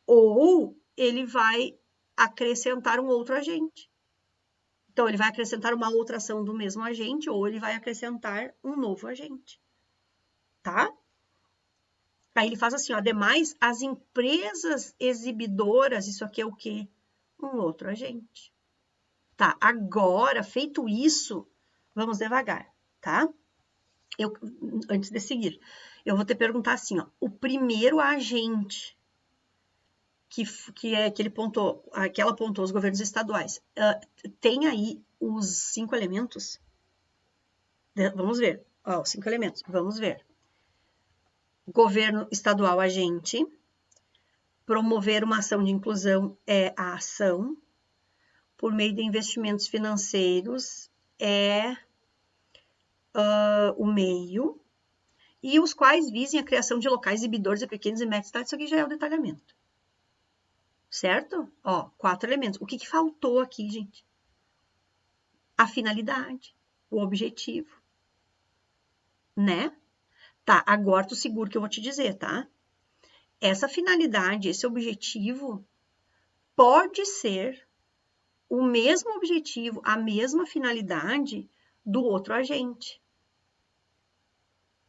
Ou ele vai acrescentar um outro agente. Então, ele vai acrescentar uma outra ação do mesmo agente, ou ele vai acrescentar um novo agente. Tá? Aí ele faz assim, ó, ademais, as empresas exibidoras, isso aqui é o quê? Um outro agente. Tá, agora, feito isso, vamos devagar, tá? Antes de seguir, eu vou te perguntar assim, ó, o primeiro agente que ela apontou os governos estaduais, tem aí os 5 elementos? Vamos ver, ó, os 5 elementos, vamos ver. Governo estadual agente, promover uma ação de inclusão é a ação, por meio de investimentos financeiros é o meio, e os quais visem a criação de locais exibidores de pequenos e médios cidades, isso aqui já é o detalhamento. Certo? Ó, 4 elementos. O que que faltou aqui, gente? A finalidade, o objetivo, né? Tá, agora tu segura que eu vou te dizer, tá? Essa finalidade, esse objetivo, pode ser o mesmo objetivo, a mesma finalidade do outro agente.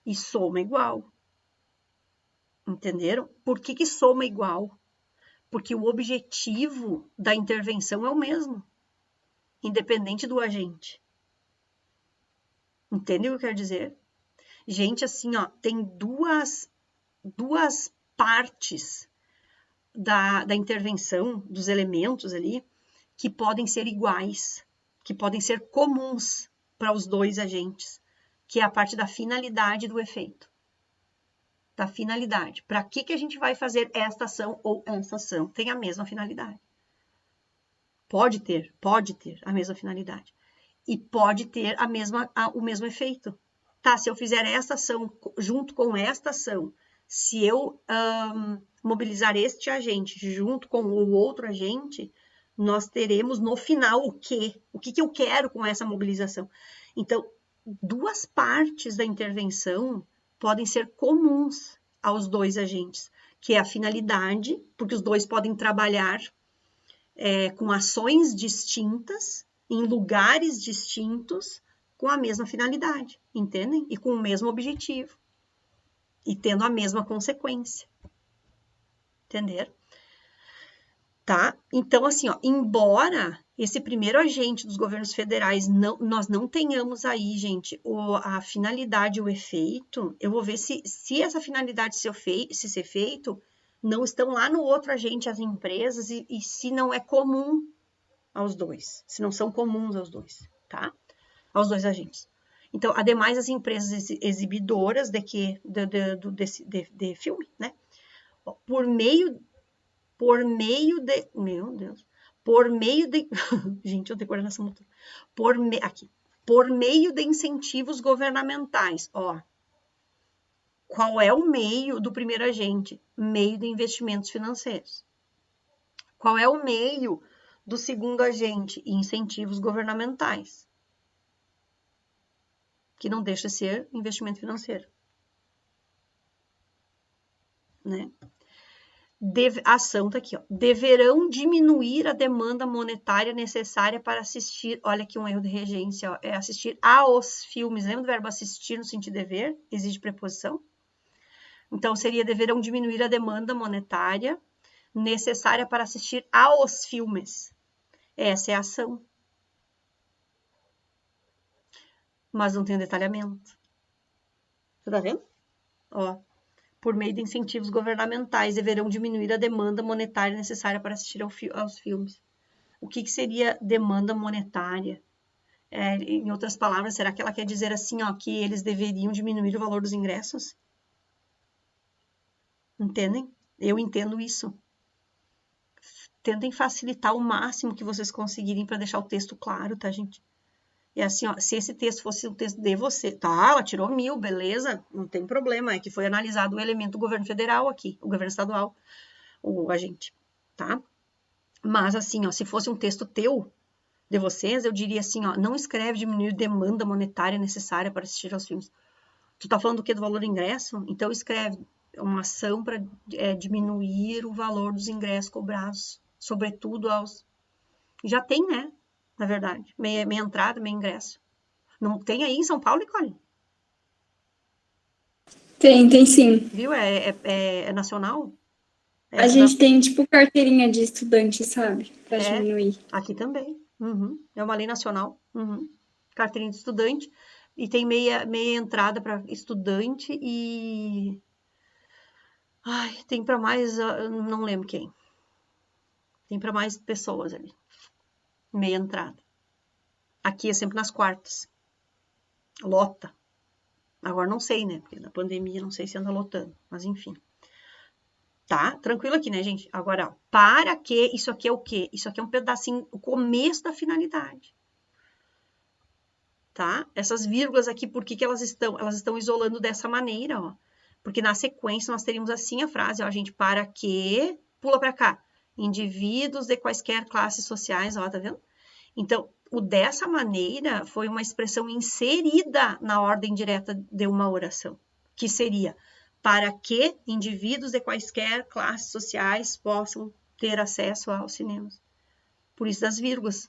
E soma igual. Entenderam? Por que que soma igual? Porque o objetivo da intervenção é o mesmo, independente do agente. Entende o que eu quero dizer? Gente, assim, ó, tem duas partes da intervenção, dos elementos ali, que podem ser iguais, que podem ser comuns para os dois agentes, que é a parte da finalidade do efeito. Da finalidade. Para que a gente vai fazer esta ação ou essa ação? Tem a mesma finalidade. Pode ter a mesma finalidade. E pode ter o mesmo efeito. Tá, se eu fizer essa ação junto com esta ação, se eu mobilizar este agente junto com o outro agente, nós teremos no final o quê? O que eu quero com essa mobilização? Então, duas partes da intervenção podem ser comuns aos dois agentes, que é a finalidade, porque os dois podem trabalhar com ações distintas, em lugares distintos, com a mesma finalidade, entendem? E com o mesmo objetivo. E tendo a mesma consequência. Entenderam? Tá? Então, assim, ó, embora esse primeiro agente dos governos federais, nós não tenhamos aí, gente, a finalidade, o efeito, eu vou ver se essa finalidade se ser feito, não estão lá no outro agente, as empresas, e se não é comum aos dois, se não são comuns aos dois, tá? Aos dois agentes. Então, ademais, as empresas exibidoras de filme, né? Por meio de... Meu Deus. Por meio de... Gente, eu decorei nessa motor. Por meio de incentivos governamentais. Ó. Qual é o meio do primeiro agente? Meio de investimentos financeiros. Qual é o meio do segundo agente? Incentivos governamentais. Que não deixa de ser investimento financeiro. Né? A ação tá aqui, ó. Deverão diminuir a demanda monetária necessária para assistir. Olha aqui um erro de regência, ó. É assistir aos filmes. Lembra do verbo assistir no sentido dever? Exige preposição. Então, seria deverão diminuir a demanda monetária necessária para assistir aos filmes. Essa é a ação. Mas não tem o detalhamento. Você tá vendo? Ó. Por meio de incentivos governamentais, deverão diminuir a demanda monetária necessária para assistir aos filmes. O que seria demanda monetária? Em outras palavras, será que ela quer dizer assim, ó, que eles deveriam diminuir o valor dos ingressos? Entendem? Eu entendo isso. Tentem facilitar o máximo que vocês conseguirem para deixar o texto claro, tá, gente? E assim, ó, se esse texto fosse o texto de você, tá, ela tirou 1000, beleza, não tem problema, é que foi analisado o elemento do governo federal aqui, o governo estadual, o agente, tá? Mas assim, ó, se fosse um texto teu, de vocês, eu diria assim, ó, não escreve diminuir demanda monetária necessária para assistir aos filmes. Tu tá falando do quê? Do valor do ingresso? Então escreve uma ação para diminuir o valor dos ingressos cobrados, sobretudo aos... Já tem, né? Na verdade, meia entrada, meia ingresso. Não tem aí em São Paulo, Nicole? Tem sim. Viu? É nacional? A gente tem, tipo, carteirinha de estudante, sabe? Pra diminuir. Aqui também. Uhum. É uma lei nacional. Uhum. Carteirinha de estudante. E tem meia entrada para estudante e... Ai, tem para mais... não lembro quem. Tem para mais pessoas ali. Meia entrada. Aqui é sempre nas quartas. Lota. Agora não sei, né? Porque na pandemia não sei se anda lotando. Mas enfim. Tá? Tranquilo aqui, né, gente? Agora, ó, para que... Isso aqui é o quê? Isso aqui é um pedacinho... O começo da finalidade. Tá? Essas vírgulas aqui, por que elas estão? Elas estão isolando dessa maneira, ó. Porque na sequência nós teríamos assim a frase, ó, gente, para que... Pula para cá. Indivíduos de quaisquer classes sociais, ó, tá vendo? Então, o dessa maneira foi uma expressão inserida na ordem direta de uma oração, que seria para que indivíduos de quaisquer classes sociais possam ter acesso aos cinemas. Por isso das vírgulas,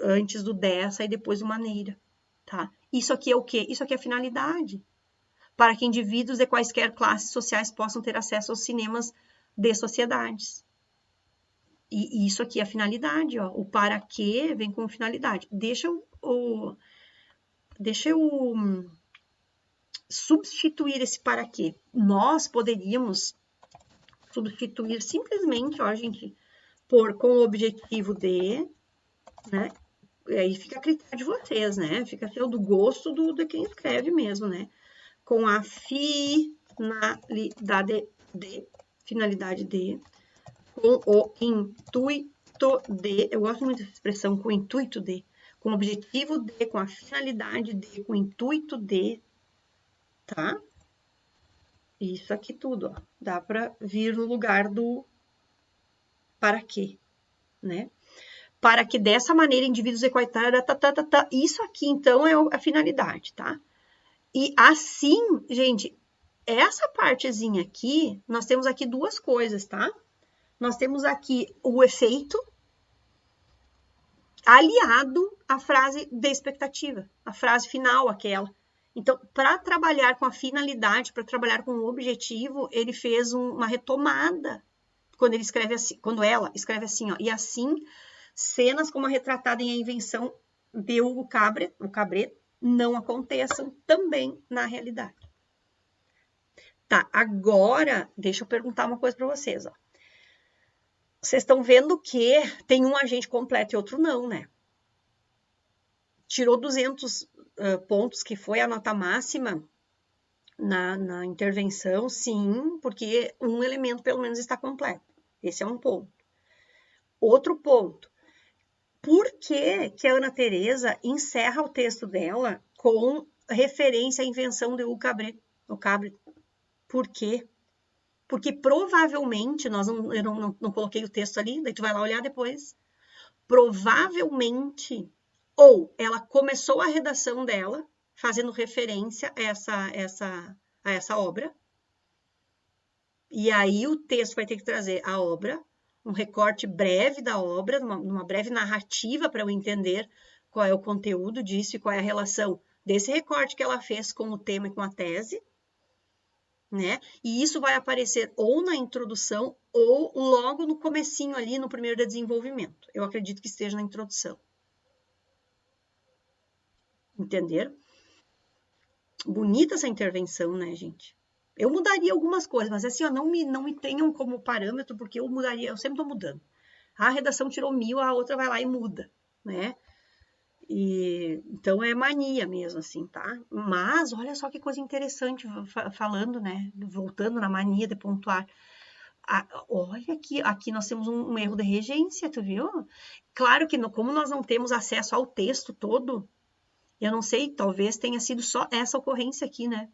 antes do dessa e depois do maneira, tá? Isso aqui é o quê? Isso aqui é a finalidade. Para que indivíduos de quaisquer classes sociais possam ter acesso aos cinemas de sociedades. E isso aqui é a finalidade, ó. O para que vem com finalidade. Deixa eu substituir esse para que. Nós poderíamos substituir simplesmente, ó, gente, por com o objetivo de, né? E aí fica a critério de vocês, né? Fica até do gosto de quem escreve mesmo, né? Com a finalidade de, com o intuito de, eu gosto muito dessa expressão, com o intuito de, com o objetivo de, com a finalidade de, com o intuito de, tá? Isso aqui tudo, ó, dá para vir no lugar do para quê, né? Para que dessa maneira indivíduos equalitários, isso aqui então é a finalidade, tá? E assim, gente, essa partezinha aqui, nós temos aqui duas coisas, tá? Nós temos aqui o efeito aliado à frase de expectativa, a frase final, aquela. Então, para trabalhar com a finalidade, para trabalhar com o objetivo, ele fez uma retomada. Quando ele escreve assim, quando ela escreve assim, ó, e assim, cenas como a retratada em A Invenção de Hugo Cabret, não aconteçam também na realidade. Tá, agora, deixa eu perguntar uma coisa para vocês, ó. Vocês estão vendo que tem um agente completo e outro não, né? Tirou 200 pontos, que foi a nota máxima na intervenção, sim, porque um elemento pelo menos está completo. Esse é um ponto. Outro ponto. Por que a Ana Teresa encerra o texto dela com referência à invenção de Hugo Cabret? Por quê? Porque provavelmente, eu não coloquei o texto ali, daí tu vai lá olhar depois. Provavelmente, ou ela começou a redação dela fazendo referência a essa obra, E aí o texto vai ter que trazer a obra, um recorte breve da obra, uma breve narrativa para eu entender qual é o conteúdo disso e qual é a relação desse recorte que ela fez com o tema e com a tese, né? E isso vai aparecer ou na introdução ou logo no comecinho ali, no primeiro desenvolvimento. Eu acredito que esteja na introdução. Entenderam? Bonita essa intervenção, né, gente? Eu mudaria algumas coisas, mas assim, ó, não me tenham como parâmetro, porque eu mudaria, eu sempre tô mudando. A redação tirou 1000, a outra vai lá e muda, né? E, então é mania mesmo, assim, tá? Mas olha só que coisa interessante falando, né? Voltando na mania de pontuar. Olha aqui nós temos um erro de regência, tu viu? Claro que como nós não temos acesso ao texto todo, eu não sei, talvez tenha sido só essa ocorrência aqui, né?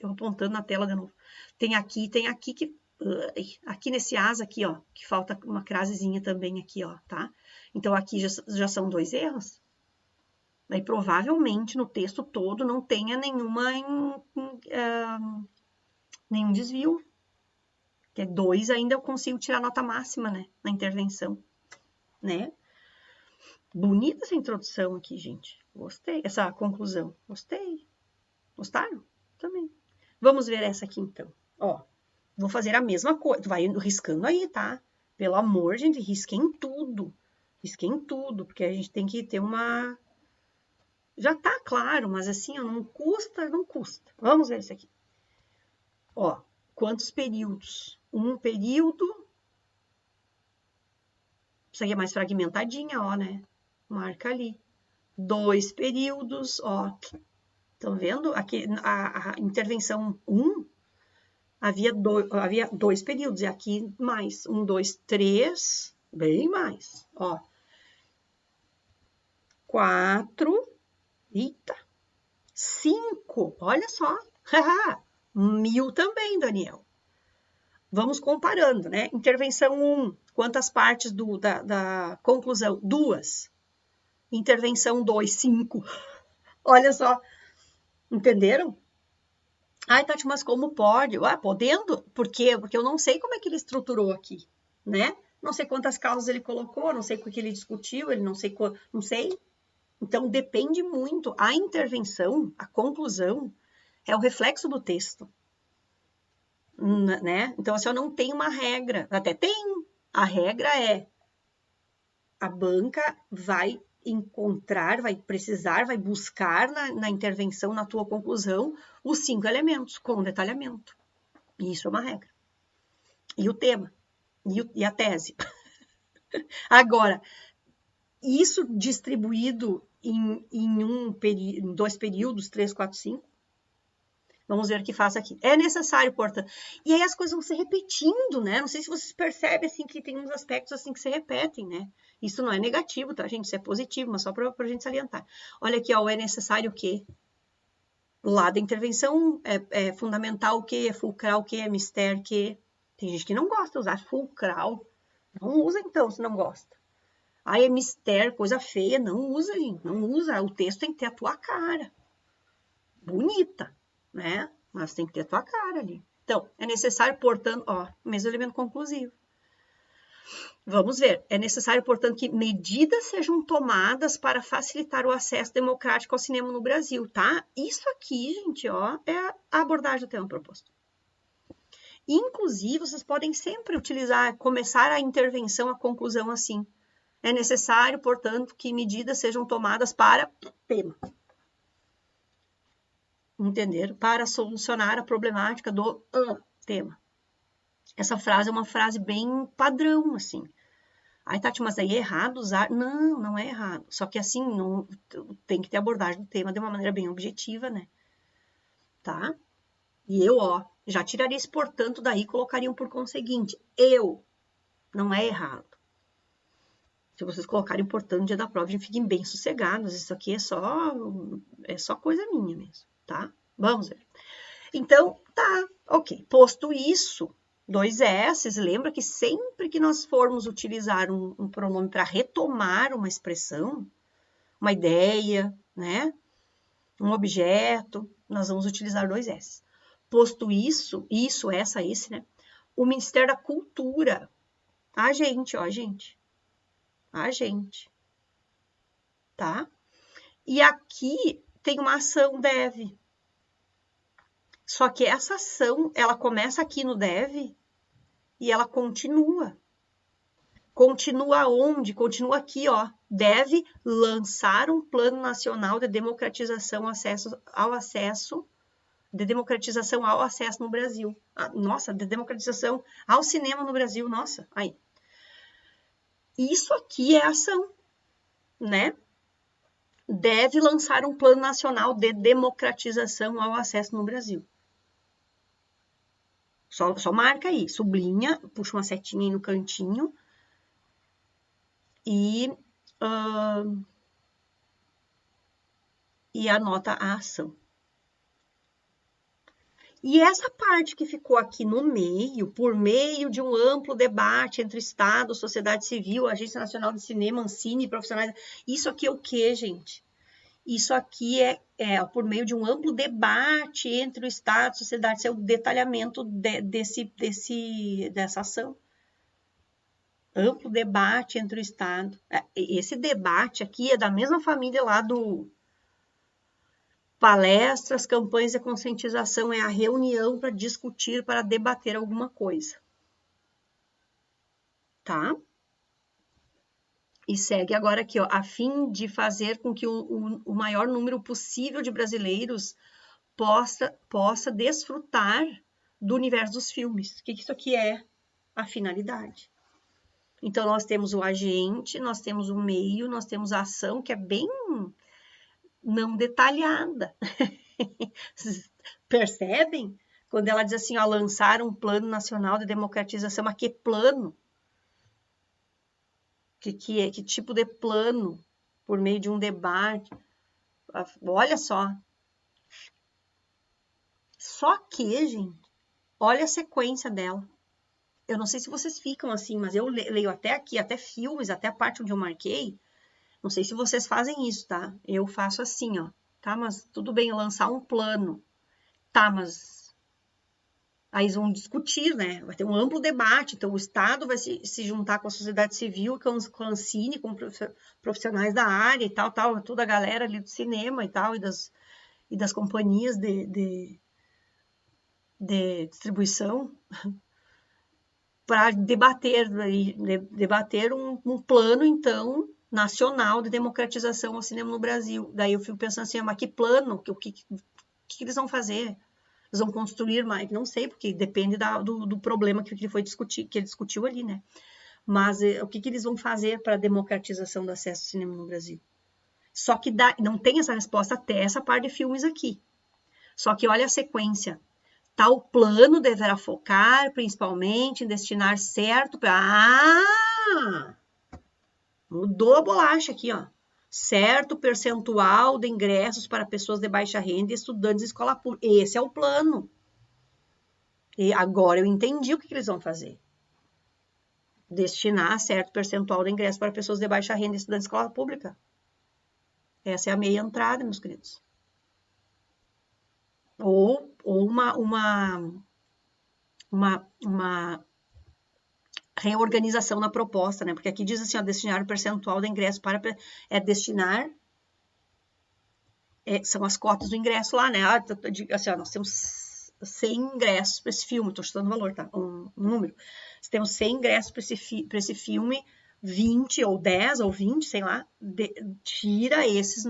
Eu apontando na tela de novo. Tem aqui que aqui nesse asa aqui, ó, que falta uma crasezinha também aqui, ó, tá? Então aqui já são 2 erros. Aí provavelmente no texto todo não tenha nenhum desvio. Que é 2 ainda eu consigo tirar nota máxima, né? Na intervenção, né? Bonita essa introdução aqui, gente. Gostei. Essa conclusão. Gostei. Gostaram? Também. Vamos ver essa aqui, então. Ó, vou fazer a mesma coisa. Vai riscando aí, tá? Pelo amor, gente, risquem tudo. Risquem tudo, porque a gente tem que ter uma... Já tá claro, mas assim, ó, não custa. Vamos ver esse aqui. Ó, quantos períodos? Um período... Isso aqui é mais fragmentadinha, ó, né? Marca ali. 2 períodos, ó. Estão vendo? Aqui, a intervenção 1, havia 2 períodos. E aqui mais. 1, 2, 3. Bem mais. Ó. 4. Eita. 5. Olha só. 1000 também, Daniel. Vamos comparando, né? Intervenção 1. Quantas partes da conclusão? 2. Intervenção 2, 5. Olha só. Entenderam? Ai, Tati, mas como pode? Podendo? Por quê? Porque eu não sei como é que ele estruturou aqui, né? Não sei quantas causas ele colocou, não sei o que ele discutiu, não sei. Então, depende muito. A intervenção, a conclusão, é o reflexo do texto, né? Então, assim, eu não tenho uma regra. Até tem. A regra é a banca vai encontrar, vai buscar na intervenção, na tua conclusão, os 5 elementos com detalhamento. Isso é uma regra. E o tema. E a tese. Agora, isso distribuído em 2 períodos, 3, 4, 5. Vamos ver o que faz aqui. É necessário, portanto. E aí as coisas vão se repetindo, né? Não sei se vocês percebem, assim, que tem uns aspectos, assim, que se repetem, né? Isso não é negativo, tá, gente? Isso é positivo, mas só para a gente salientar. Olha aqui, ó, é necessário o quê? Lá da intervenção é fundamental o quê? É fulcral o quê? É mistério o quê? Tem gente que não gosta de usar fulcral. Não usa, então, se não gosta. Aí é mistério, coisa feia. Não usa, gente. Não usa. O texto tem que ter a tua cara. Bonita, né? Mas tem que ter a tua cara ali. Então, é necessário, portanto, ó, mesmo elemento conclusivo. Vamos ver. É necessário, portanto, que medidas sejam tomadas para facilitar o acesso democrático ao cinema no Brasil, tá? Isso aqui, gente, ó, é a abordagem do tema proposto. Inclusive, vocês podem sempre começar a intervenção, a conclusão assim. É necessário, portanto, que medidas sejam tomadas para tema. Entenderam? Para solucionar a problemática do tema. Essa frase é uma frase bem padrão, assim. Ai, Tati, mas aí é errado usar? Não, não é errado. Só que assim, não, tem que ter abordagem do tema de uma maneira bem objetiva, né? Tá? E eu, ó, já tiraria esse portanto daí e colocaria um por conseguinte. Não é errado. Se vocês colocarem portanto no dia da prova, fiquem bem sossegados. Isso aqui é só coisa minha mesmo, tá? Vamos ver. Então, tá, ok. Posto isso, 2 S's, lembra que sempre que nós formos utilizar um pronome para retomar uma expressão, uma ideia, né? Um objeto, nós vamos utilizar 2 S's. Posto esse, né? O Ministério da Cultura, a gente, tá? E aqui tem uma ação deve. Só que essa ação, ela começa aqui no deve e ela continua. Continua onde? Continua aqui, ó. Deve lançar um plano nacional de democratização ao acesso no Brasil. Nossa, de democratização ao cinema no Brasil, nossa. Aí. Isso aqui é ação, né? Deve lançar um plano nacional de democratização ao acesso no Brasil. Só marca aí, sublinha, puxa uma setinha aí no cantinho e anota a ação. E essa parte que ficou aqui no meio, por meio de um amplo debate entre Estado, sociedade civil, Agência Nacional de Cinema, Ancine, profissionais, isso aqui é o quê, gente? Isso aqui é por meio de um amplo debate entre o Estado, sociedade, isso é o detalhamento dessa ação. Amplo debate entre o Estado. Esse debate aqui é da mesma família lá do palestras, campanhas de conscientização, é a reunião para discutir, para debater alguma coisa. Tá? E segue agora aqui, ó, a fim de fazer com que o maior número possível de brasileiros possa desfrutar do universo dos filmes. O que isso aqui é? A finalidade. Então, nós temos o agente, nós temos o meio, nós temos a ação, que é bem não detalhada. Vocês percebem? Quando ela diz assim, ó, lançar um plano nacional de democratização, mas que plano? Que tipo de plano? Por meio de um debate. Olha só. Só que, gente, olha a sequência dela. Eu não sei se vocês ficam assim, mas eu leio até aqui, até filmes, até a parte onde eu marquei. Não sei se vocês fazem isso, tá? Eu faço assim, ó. Tá, mas tudo bem, lançar um plano. Tá, mas aí eles vão discutir, né? Vai ter um amplo debate. Então, o Estado vai se juntar com a sociedade civil, com a Ancine, com profissionais da área e tal, toda a galera ali do cinema e tal, e das companhias de distribuição, para debater um plano, então, nacional de democratização ao cinema no Brasil. Daí eu fico pensando assim, mas que plano? O que eles vão fazer? Eles vão construir mais? Não sei, porque depende do problema que ele discutiu ali, né? Mas o que eles vão fazer para a democratização do acesso ao cinema no Brasil? Só que não tem essa resposta até essa parte de filmes aqui. Só que olha a sequência. Tal plano deverá focar principalmente em destinar certo... Mudou a bolacha aqui, ó. Certo percentual de ingressos para pessoas de baixa renda e estudantes de escola pública. Esse é o plano. E agora eu entendi o que eles vão fazer. Destinar certo percentual de ingressos para pessoas de baixa renda e estudantes de escola pública. Essa é a meia entrada, meus queridos. Ou uma reorganização na proposta, né? Porque aqui diz assim, ó, destinar o percentual de ingresso para... destinar... são as cotas do ingresso lá, né? Assim, ó, nós temos 100 ingressos para esse filme, estou chutando o valor, tá? Um número. Se temos 100 ingressos para esse filme, 20 ou 10 ou 20, sei lá, tira esses,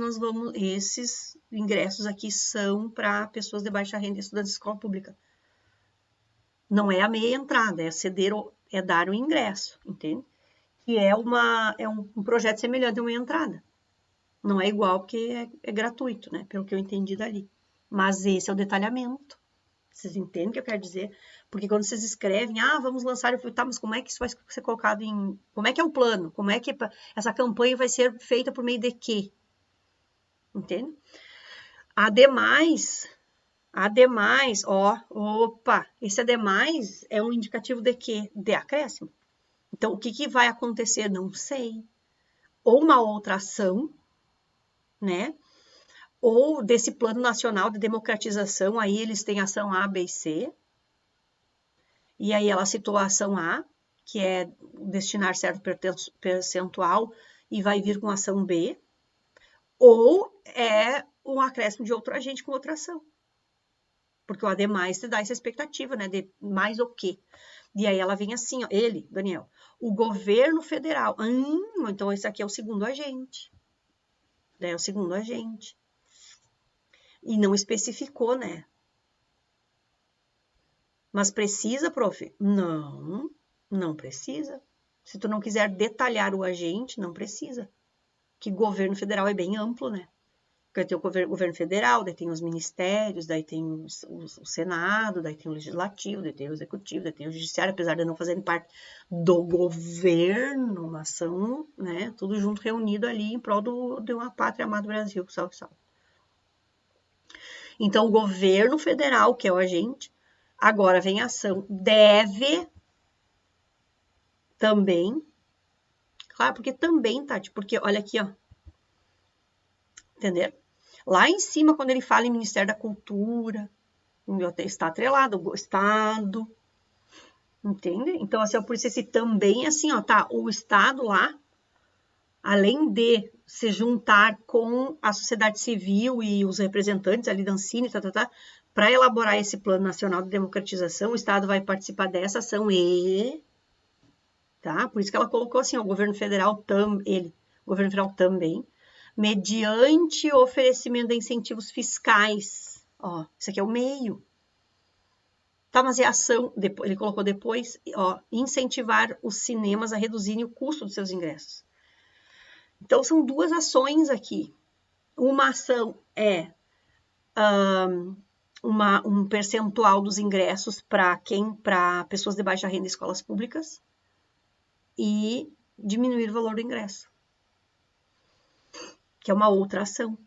esses ingressos aqui são para pessoas de baixa renda e estudantes de escola pública. Não é a meia entrada, é dar o ingresso, entende? Que é um projeto semelhante a uma entrada. Não é igual porque é gratuito, né? Pelo que eu entendi dali. Mas esse é o detalhamento. Vocês entendem o que eu quero dizer? Porque quando vocês escrevem, vamos lançar, eu falei, tá, mas como é que isso vai ser colocado em... Como é que é o plano? Como é que essa campanha vai ser feita por meio de quê? Entende? Ademais, esse ademais é um indicativo de quê? De acréscimo. Então, o que vai acontecer? Não sei. Ou uma outra ação, né? ou desse Plano Nacional de Democratização, aí eles têm ação A, B e C, e aí ela citou a ação A, que é destinar certo percentual e vai vir com ação B, ou é um acréscimo de outro agente com outra ação. Porque o ademais te dá essa expectativa, né, de mais o quê? E aí ela vem assim, ó, ele, Daniel, o governo federal. Então esse aqui é o segundo agente. É o segundo agente. E não especificou, né? Mas precisa, prof? Não, não precisa. Se tu não quiser detalhar o agente, não precisa. Que governo federal é bem amplo, né? Porque tem o governo federal, daí tem os ministérios, daí tem o Senado, daí tem o Legislativo, daí tem o Executivo, daí tem o Judiciário, apesar de não fazerem parte do governo, mas são, né, tudo junto reunido ali em prol de uma pátria amada Brasil, salve, salve. Então, o governo federal, que é o agente, agora vem a ação, deve também, claro, porque também, Tati, porque olha aqui, ó, entendeu? Lá em cima, quando ele fala em Ministério da Cultura, está atrelado o Estado, entende? Então, assim, por isso esse também, assim, ó, tá, o Estado lá, além de se juntar com a sociedade civil e os representantes ali da Ancine, para elaborar esse Plano Nacional de Democratização, o Estado vai participar dessa ação tá? Por isso que ela colocou assim, ó, o governo federal também, mediante o oferecimento de incentivos fiscais. Ó, isso aqui é o meio. Tá, mas é ação, ele colocou depois, ó, incentivar os cinemas a reduzirem o custo dos seus ingressos. Então, são 2 ações aqui. Uma ação é um percentual dos ingressos para pessoas de baixa renda e escolas públicas e diminuir o valor do ingresso, que é uma outra ação.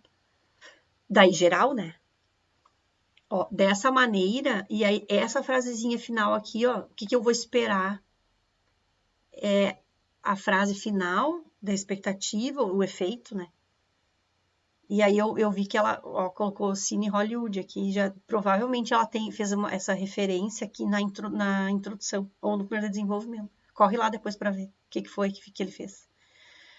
Daí, geral, né? Ó, dessa maneira, e aí essa frasezinha final aqui, ó, o que eu vou esperar? É a frase final da expectativa, o efeito, né? E aí eu vi que ela colocou Cine Hollywood aqui, já provavelmente ela fez essa referência aqui na introdução, ou no primeiro desenvolvimento. Corre lá depois para ver o que foi que ele fez.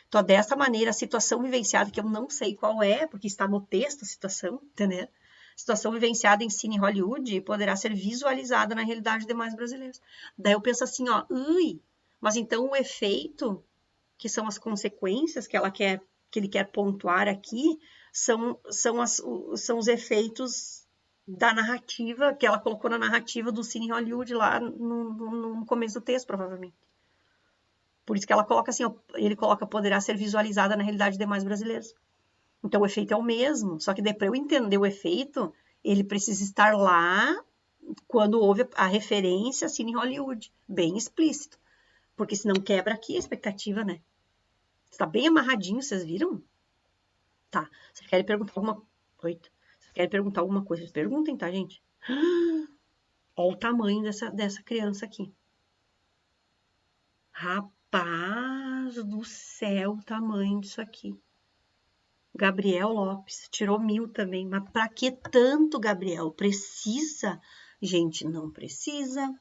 Então, dessa maneira, a situação vivenciada, que eu não sei qual é, porque está no texto a situação, entendeu? Situação vivenciada em Cine Hollywood poderá ser visualizada na realidade de demais brasileiros. Daí eu penso assim, ó, mas então o efeito, que são as consequências que ele quer pontuar aqui, são os efeitos da narrativa, que ela colocou na narrativa do Cine Hollywood lá no começo do texto, provavelmente. Por isso que ela coloca assim, ele coloca poderá ser visualizada na realidade de demais brasileiros. Então, o efeito é o mesmo, só que para eu entender o efeito, ele precisa estar lá quando houve a referência a Cine Hollywood, bem explícito. Porque senão quebra aqui a expectativa, né? Está bem amarradinho, vocês viram? Tá. Vocês querem perguntar alguma coisa? Vocês querem perguntar alguma coisa? Perguntem, tá, gente? Olha o tamanho dessa criança aqui. Rapaz do céu, o tamanho disso aqui. Gabriel Lopes, tirou 1000 também. Mas pra que tanto, Gabriel? Precisa? Gente, não precisa.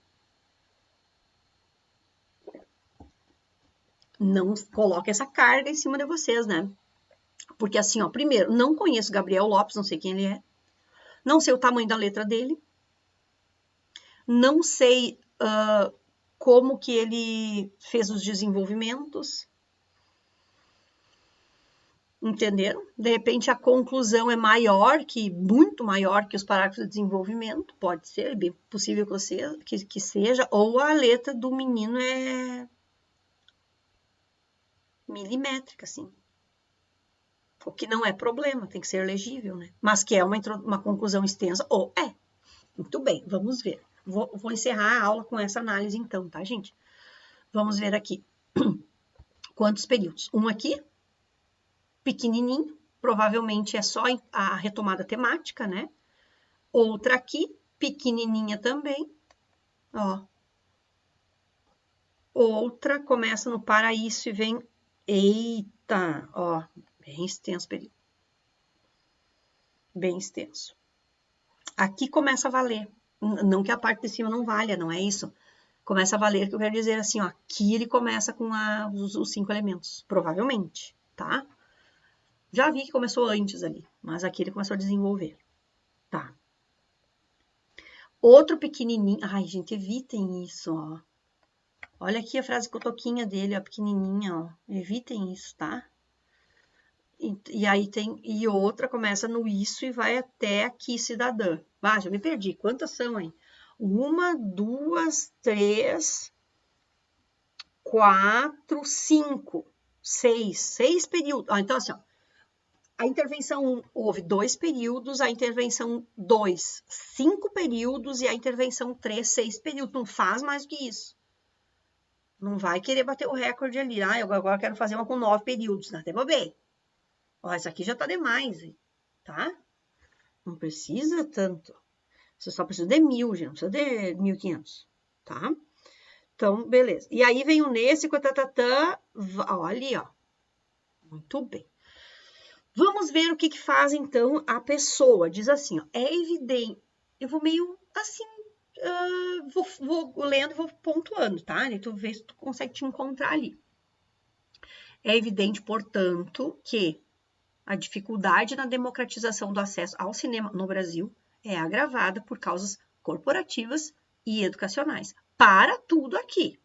Não coloque essa carga em cima de vocês, né? Porque assim, ó, primeiro, não conheço Gabriel Lopes, não sei quem ele é. Não sei o tamanho da letra dele. Não sei como que ele fez os desenvolvimentos. Entenderam? De repente a conclusão é muito maior que os parágrafos de desenvolvimento, pode ser, é bem possível que seja, ou a letra do menino é milimétrica, assim. O que não é problema, tem que ser legível, né? Mas que é uma conclusão extensa, ou é. Muito bem, vamos ver. Vou encerrar a aula com essa análise então, tá, gente? Vamos ver aqui. Quantos períodos? Um aqui, pequenininho, provavelmente é só a retomada temática, né? Outra aqui, pequenininha também, ó. Outra começa no para isso e vem, eita, ó, bem extenso período. bem extenso. Aqui começa a valer. Não que a parte de cima não valha, não é isso. Começa a valer, que eu quero dizer assim, ó, aqui ele começa com os 5 elementos, provavelmente, tá? Já vi que começou antes ali, mas aqui ele começou a desenvolver, tá? Outro pequenininho, ai gente, evitem isso, ó. Olha aqui a frase cotoquinha dele, ó, pequenininha, ó. Evitem isso, tá? E aí tem, e outra começa no isso e vai até aqui, cidadã. Ah, já me perdi, quantas são aí? 1, 2, 3, 4, 5, 6 períodos. Ah, então assim, ó, a intervenção 1 houve 2 períodos, a intervenção 2, 5 períodos e a intervenção 3, 6 períodos. Não faz mais do que isso. Não vai querer bater o recorde ali. Ah, eu agora quero fazer uma com 9 períodos. Não, até bobei. Ó, isso aqui já tá demais, tá? Não precisa tanto. Você só precisa de 1000, gente. Não precisa de 1500, tá? Então, beleza. E aí vem o nesse, com tatatã. Olha ali, ó. Muito bem. Vamos ver o que faz, então, a pessoa. Diz assim, ó. É evidente. Eu vou meio assim. Vou lendo e vou pontuando, tá? E tu vê se tu consegue te encontrar ali. É evidente, portanto, que a dificuldade na democratização do acesso ao cinema no Brasil é agravada por causas corporativas e educacionais. Para tudo aqui.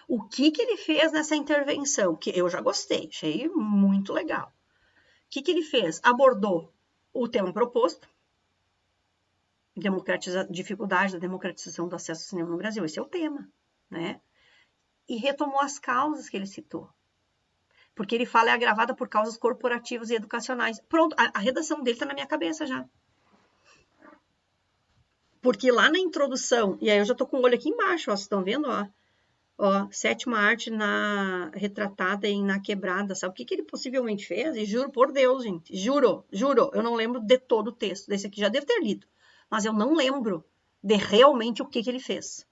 O que ele fez nessa intervenção? Que eu já gostei, achei muito legal. O que ele fez? Abordou o tema proposto, dificuldade da democratização do acesso ao cinema no Brasil. Esse é o tema, né? E retomou as causas que ele citou. Porque ele fala é agravada por causas corporativas e educacionais. Pronto, a redação dele está na minha cabeça já. Porque lá na introdução, e aí eu já tô com o olho aqui embaixo, ó, vocês estão vendo, ó? Ó, sétima arte retratada na quebrada, sabe o que ele possivelmente fez? E juro por Deus, gente, juro, eu não lembro de todo o texto, desse aqui já devo ter lido, mas eu não lembro de realmente o que ele fez.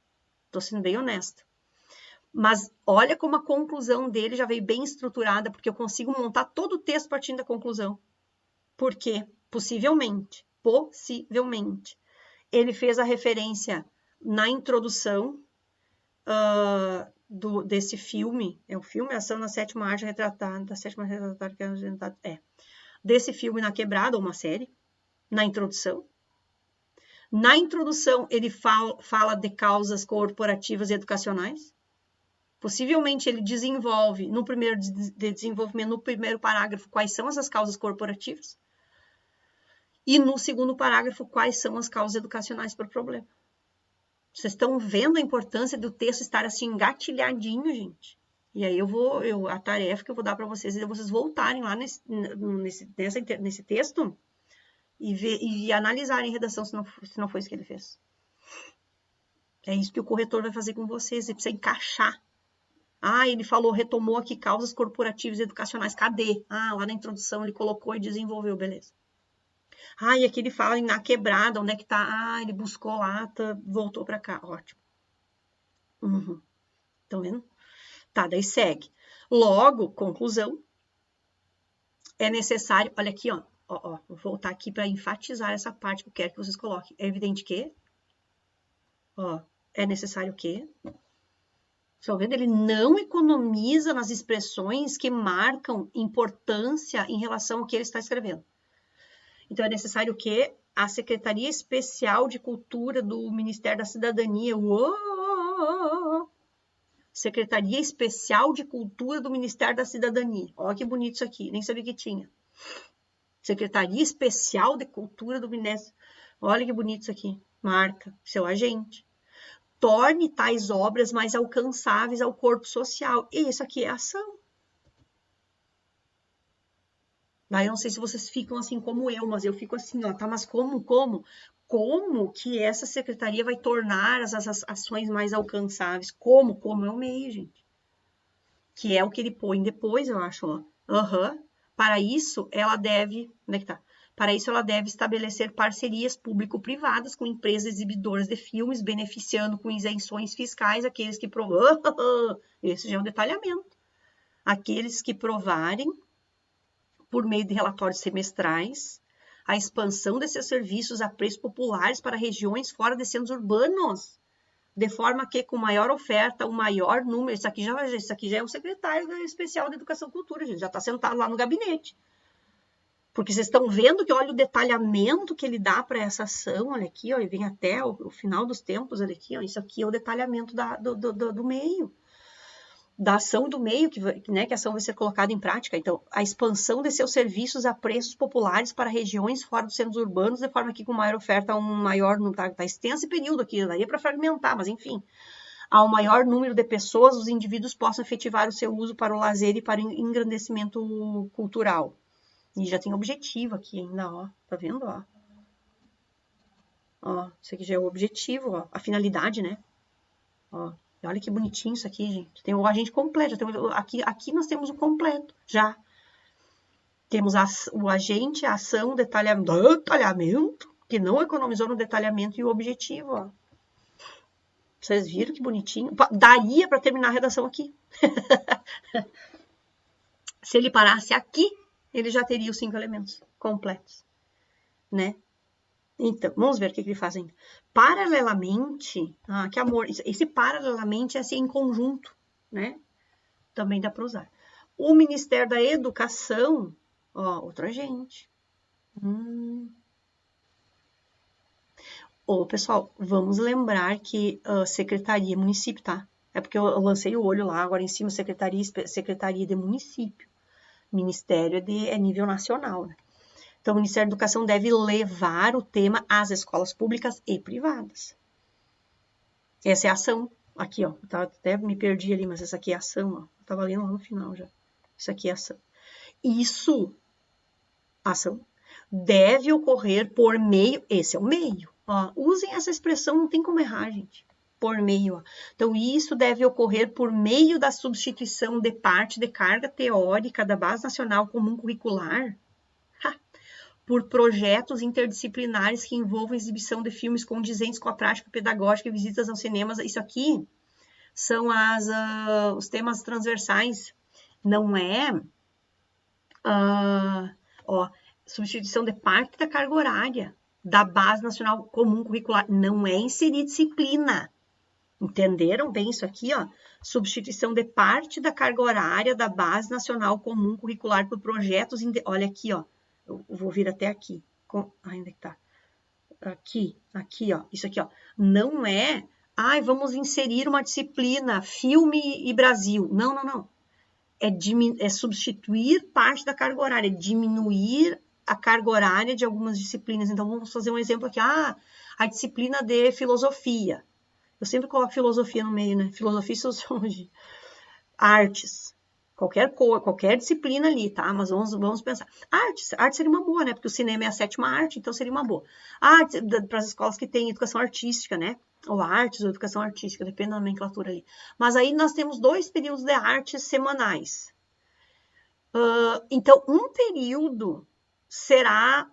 Tô sendo bem honesta. Mas olha como a conclusão dele já veio bem estruturada, porque eu consigo montar todo o texto partindo da conclusão. Por quê? Possivelmente, ele fez a referência na introdução desse filme, é o filme Ação na Sétima Arte Retratada, desse filme na Quebrada, uma série, na introdução. Na introdução, ele fala de causas corporativas e educacionais. Possivelmente ele desenvolve, no primeiro parágrafo, quais são essas causas corporativas. E no segundo parágrafo, quais são as causas educacionais para o problema. Vocês estão vendo a importância do texto estar assim engatilhadinho, gente? E aí a tarefa que eu vou dar para vocês é vocês voltarem lá nesse texto e analisarem a redação se não foi isso que ele fez. É isso que o corretor vai fazer com vocês, ele precisa encaixar. Ah, ele retomou aqui causas corporativas e educacionais. Cadê? Ah, lá na introdução ele colocou e desenvolveu, beleza. Ah, e aqui ele fala na quebrada, onde é que tá? Ah, ele buscou lá, voltou para cá. Ótimo. Estão vendo? Tá, daí segue. Logo, conclusão. É necessário, olha aqui, ó. Vou voltar aqui para enfatizar essa parte que eu quero que vocês coloquem. É evidente que, é necessário que... Estão vendo? Ele não economiza nas expressões que marcam importância em relação ao que ele está escrevendo. Então, é necessário que a Secretaria Especial de Cultura do Ministério da Cidadania... Secretaria Especial de Cultura do Ministério da Cidadania. Olha que bonito isso aqui, nem sabia que tinha. Secretaria Especial de Cultura do Ministério... Olha que bonito isso aqui. Marca, seu agente. Torne tais obras mais alcançáveis ao corpo social. E isso aqui é ação. Daí eu não sei se vocês ficam assim como eu, mas eu fico assim, ó, tá, mas como? Como que essa secretaria vai tornar as ações mais alcançáveis? Como é o meio, gente. Que é o que ele põe depois, eu acho, ó. Para isso, ela deve... Onde é que tá? Para isso, ela deve estabelecer parcerias público-privadas com empresas exibidoras de filmes, beneficiando com isenções fiscais aqueles que provarem... Esse já é um detalhamento. Aqueles que provarem, por meio de relatórios semestrais, a expansão desses serviços a preços populares para regiões fora de centros urbanos, de forma que com maior oferta, o maior número, isso aqui já é o secretário especial da Educação e Cultura, gente, já está sentado lá no gabinete. Porque vocês estão vendo que olha o detalhamento que ele dá para essa ação, olha aqui, ó, e vem até o final dos tempos, olha aqui, ó, isso aqui é o detalhamento do meio, da ação do meio, né, que a ação vai ser colocada em prática. Então, a expansão de seus serviços a preços populares para regiões fora dos centros urbanos, de forma que com maior oferta, um maior, tá extenso esse período aqui, daria para fragmentar, mas enfim, ao maior número de pessoas, os indivíduos possam efetivar o seu uso para o lazer e para o engrandecimento cultural. E já tem objetivo aqui ainda, ó. Tá vendo, ó? Ó, isso aqui já é o objetivo, ó. A finalidade, né? Ó, e olha que bonitinho isso aqui, gente. Tem o agente completo. Aqui nós temos o completo, já. Temos o agente, a ação, detalhamento, que não economizou no detalhamento e o objetivo, ó. Vocês viram que bonitinho? Daria para terminar a redação aqui. Se ele parasse aqui, ele já teria os 5 elementos completos, né? Então, vamos ver o que ele faz ainda. Paralelamente, que amor, esse paralelamente é assim em conjunto, né? Também dá para usar. O Ministério da Educação, ó, outro agente. Pessoal, vamos lembrar que secretaria, município, tá? É porque eu lancei o olho lá, agora em cima, secretaria de município. Ministério é nível nacional, né? Então, o Ministério da Educação deve levar o tema às escolas públicas e privadas. Essa é a ação. Aqui, ó. Até me perdi ali, mas essa aqui é a ação, ó. Eu tava lendo lá no final já. Isso aqui é a ação. Isso, ação, deve ocorrer por meio... Esse é o meio. Ó, usem essa expressão, não tem como errar, gente. Por meio, ó. Então, isso deve ocorrer por meio da substituição de parte de carga teórica da Base Nacional Comum Curricular por projetos interdisciplinares que envolvam exibição de filmes condizentes com a prática pedagógica e visitas aos cinemas. Isso aqui são os temas transversais. Não é substituição de parte da carga horária da Base Nacional Comum Curricular. Não é inserir disciplina. Entenderam bem isso aqui, ó? Substituição de parte da carga horária da Base Nacional Comum Curricular por projetos... Olha aqui, ó. Eu vou vir até aqui. Ainda que tá. Aqui, ó. Isso aqui, ó. Não é... vamos inserir uma disciplina, filme e Brasil. Não. É substituir parte da carga horária. É diminuir a carga horária de algumas disciplinas. Então, vamos fazer um exemplo aqui. A disciplina de filosofia. Eu sempre coloco filosofia no meio, né? Filosofia e sociologia. Artes. Qualquer disciplina ali, tá? Mas vamos pensar. Arte seria uma boa, né? Porque o cinema é a 7ª arte, então seria uma boa. Para as escolas que têm educação artística, né? Ou artes ou educação artística, depende da nomenclatura ali. Mas aí nós temos 2 períodos de artes semanais. Então, um período será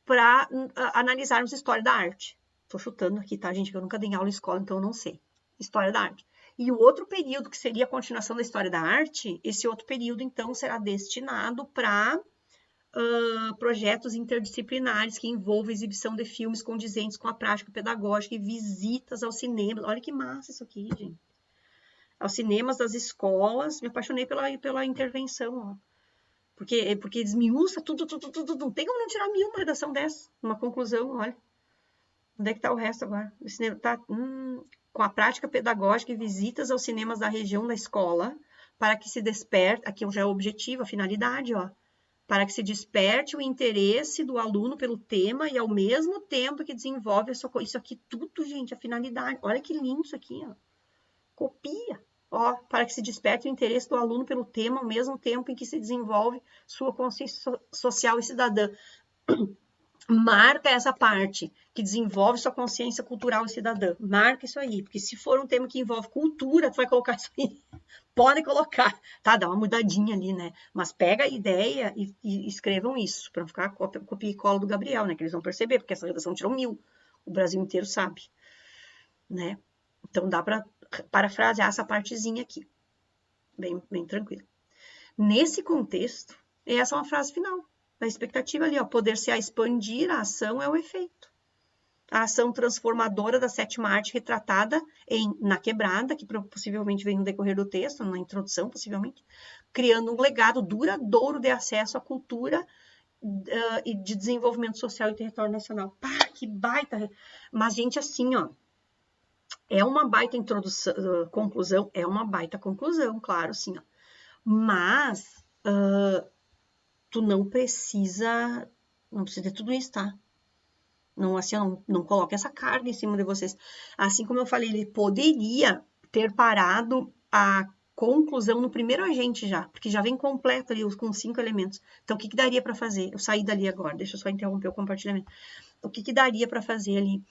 para analisarmos história da arte. Tô chutando aqui, tá, gente? Eu nunca dei aula em escola, então eu não sei. História da arte. E o outro período, que seria a continuação da história da arte, esse outro período, então, será destinado para projetos interdisciplinares que envolvem exibição de filmes condizentes com a prática pedagógica e visitas aos cinemas. Olha que massa isso aqui, gente. Aos cinemas das escolas. Me apaixonei pela intervenção, ó. Porque desmiuça tudo. Não tem como não tirar 1000 uma redação dessa. Uma conclusão, olha. Onde é que está o resto agora? O cinema tá com a prática pedagógica e visitas aos cinemas da região da escola, para que se desperte, aqui já é o objetivo, a finalidade, ó, para que se desperte o interesse do aluno pelo tema e ao mesmo tempo que desenvolve isso aqui tudo, gente, a finalidade. Olha que lindo isso aqui, ó. Copia. Ó, para que se desperte o interesse do aluno pelo tema ao mesmo tempo em que se desenvolve sua consciência social e cidadã. Marca essa parte que desenvolve sua consciência cultural e cidadã. Marca isso aí, porque se for um tema que envolve cultura, tu vai colocar isso aí. Pode colocar, tá? Dá uma mudadinha ali, né? Mas pega a ideia e escrevam isso, para não ficar copia e cola do Gabriel, né? Que eles vão perceber, porque essa redação tirou 1000. O Brasil inteiro sabe, né? Então dá para parafrasear essa partezinha aqui. Bem tranquilo. Nesse contexto, essa é uma frase final. A expectativa ali, ó, poder-se a expandir, a ação é o efeito. A ação transformadora da sétima arte retratada Na Quebrada, que possivelmente vem no decorrer do texto, na introdução, possivelmente, criando um legado duradouro de acesso à cultura e de desenvolvimento social e território nacional. Pá, que baita! Mas, gente, assim, ó, é uma baita introdução, conclusão, é uma baita conclusão, claro, sim, ó. Mas tu não precisa de tudo isso, tá? Não, assim, não coloque essa carga em cima de vocês. Assim como eu falei, ele poderia ter parado a conclusão no primeiro agente já, porque já vem completo ali com 5 elementos. Então, o que daria para fazer? Eu saí dali agora, deixa eu só interromper o compartilhamento. O que daria para fazer ali?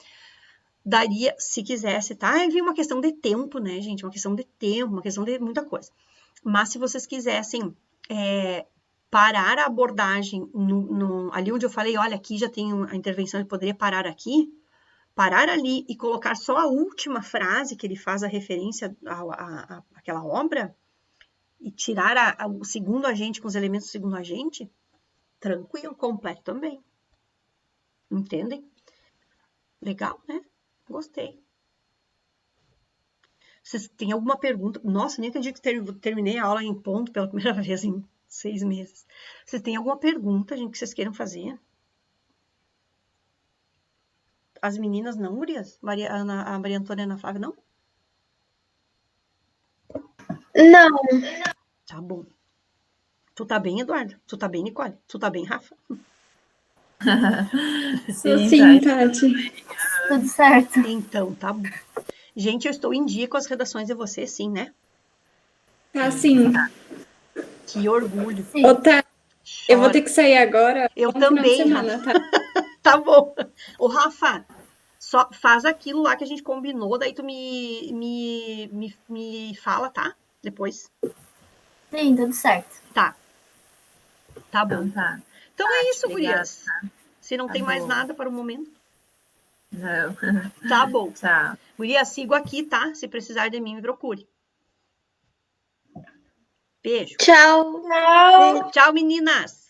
Daria, se quisesse, tá? Aí vem uma questão de tempo, né, gente? Uma questão de tempo, uma questão de muita coisa. Mas se vocês quisessem parar a abordagem ali onde eu falei, olha, aqui já tem a intervenção, ele poderia parar aqui, parar ali e colocar só a última frase que ele faz a referência àquela obra e tirar o segundo agente com os elementos do segundo agente, tranquilo, completo também. Entendem? Legal, né? Gostei. Vocês têm alguma pergunta? Nossa, nem acredito que terminei a aula em ponto pela primeira vez em 6 meses. Vocês têm alguma pergunta, gente, que vocês queiram fazer? As meninas não, Gurias? A Maria Antônia e a Ana Flávia, não? Não. Tá bom. Tu tá bem, Eduardo? Tu tá bem, Nicole? Tu tá bem, Rafa? Sim, Tati. Tudo certo. Então, tá bom. Gente, eu estou em dia com as redações de vocês, sim, né? Tá, sim. Que orgulho. Sim. Ô, Tati, eu vou ter que sair agora. Eu Bom final de também, semana, Rafa. tá? Tá bom. Ô, Rafa, só faz aquilo lá que a gente combinou, daí tu me fala, tá? Depois. Sim, tudo certo. Tá. Tá bom. Então tá. Então é isso, Obrigada, Gurias. tá? Se não Tá tem mais bom. nada para o momento. Não. Tá bom. Tchau. Gurias, sigo aqui, tá? Se precisar de mim, me procure. Beijo. Tchau. Tchau, meninas.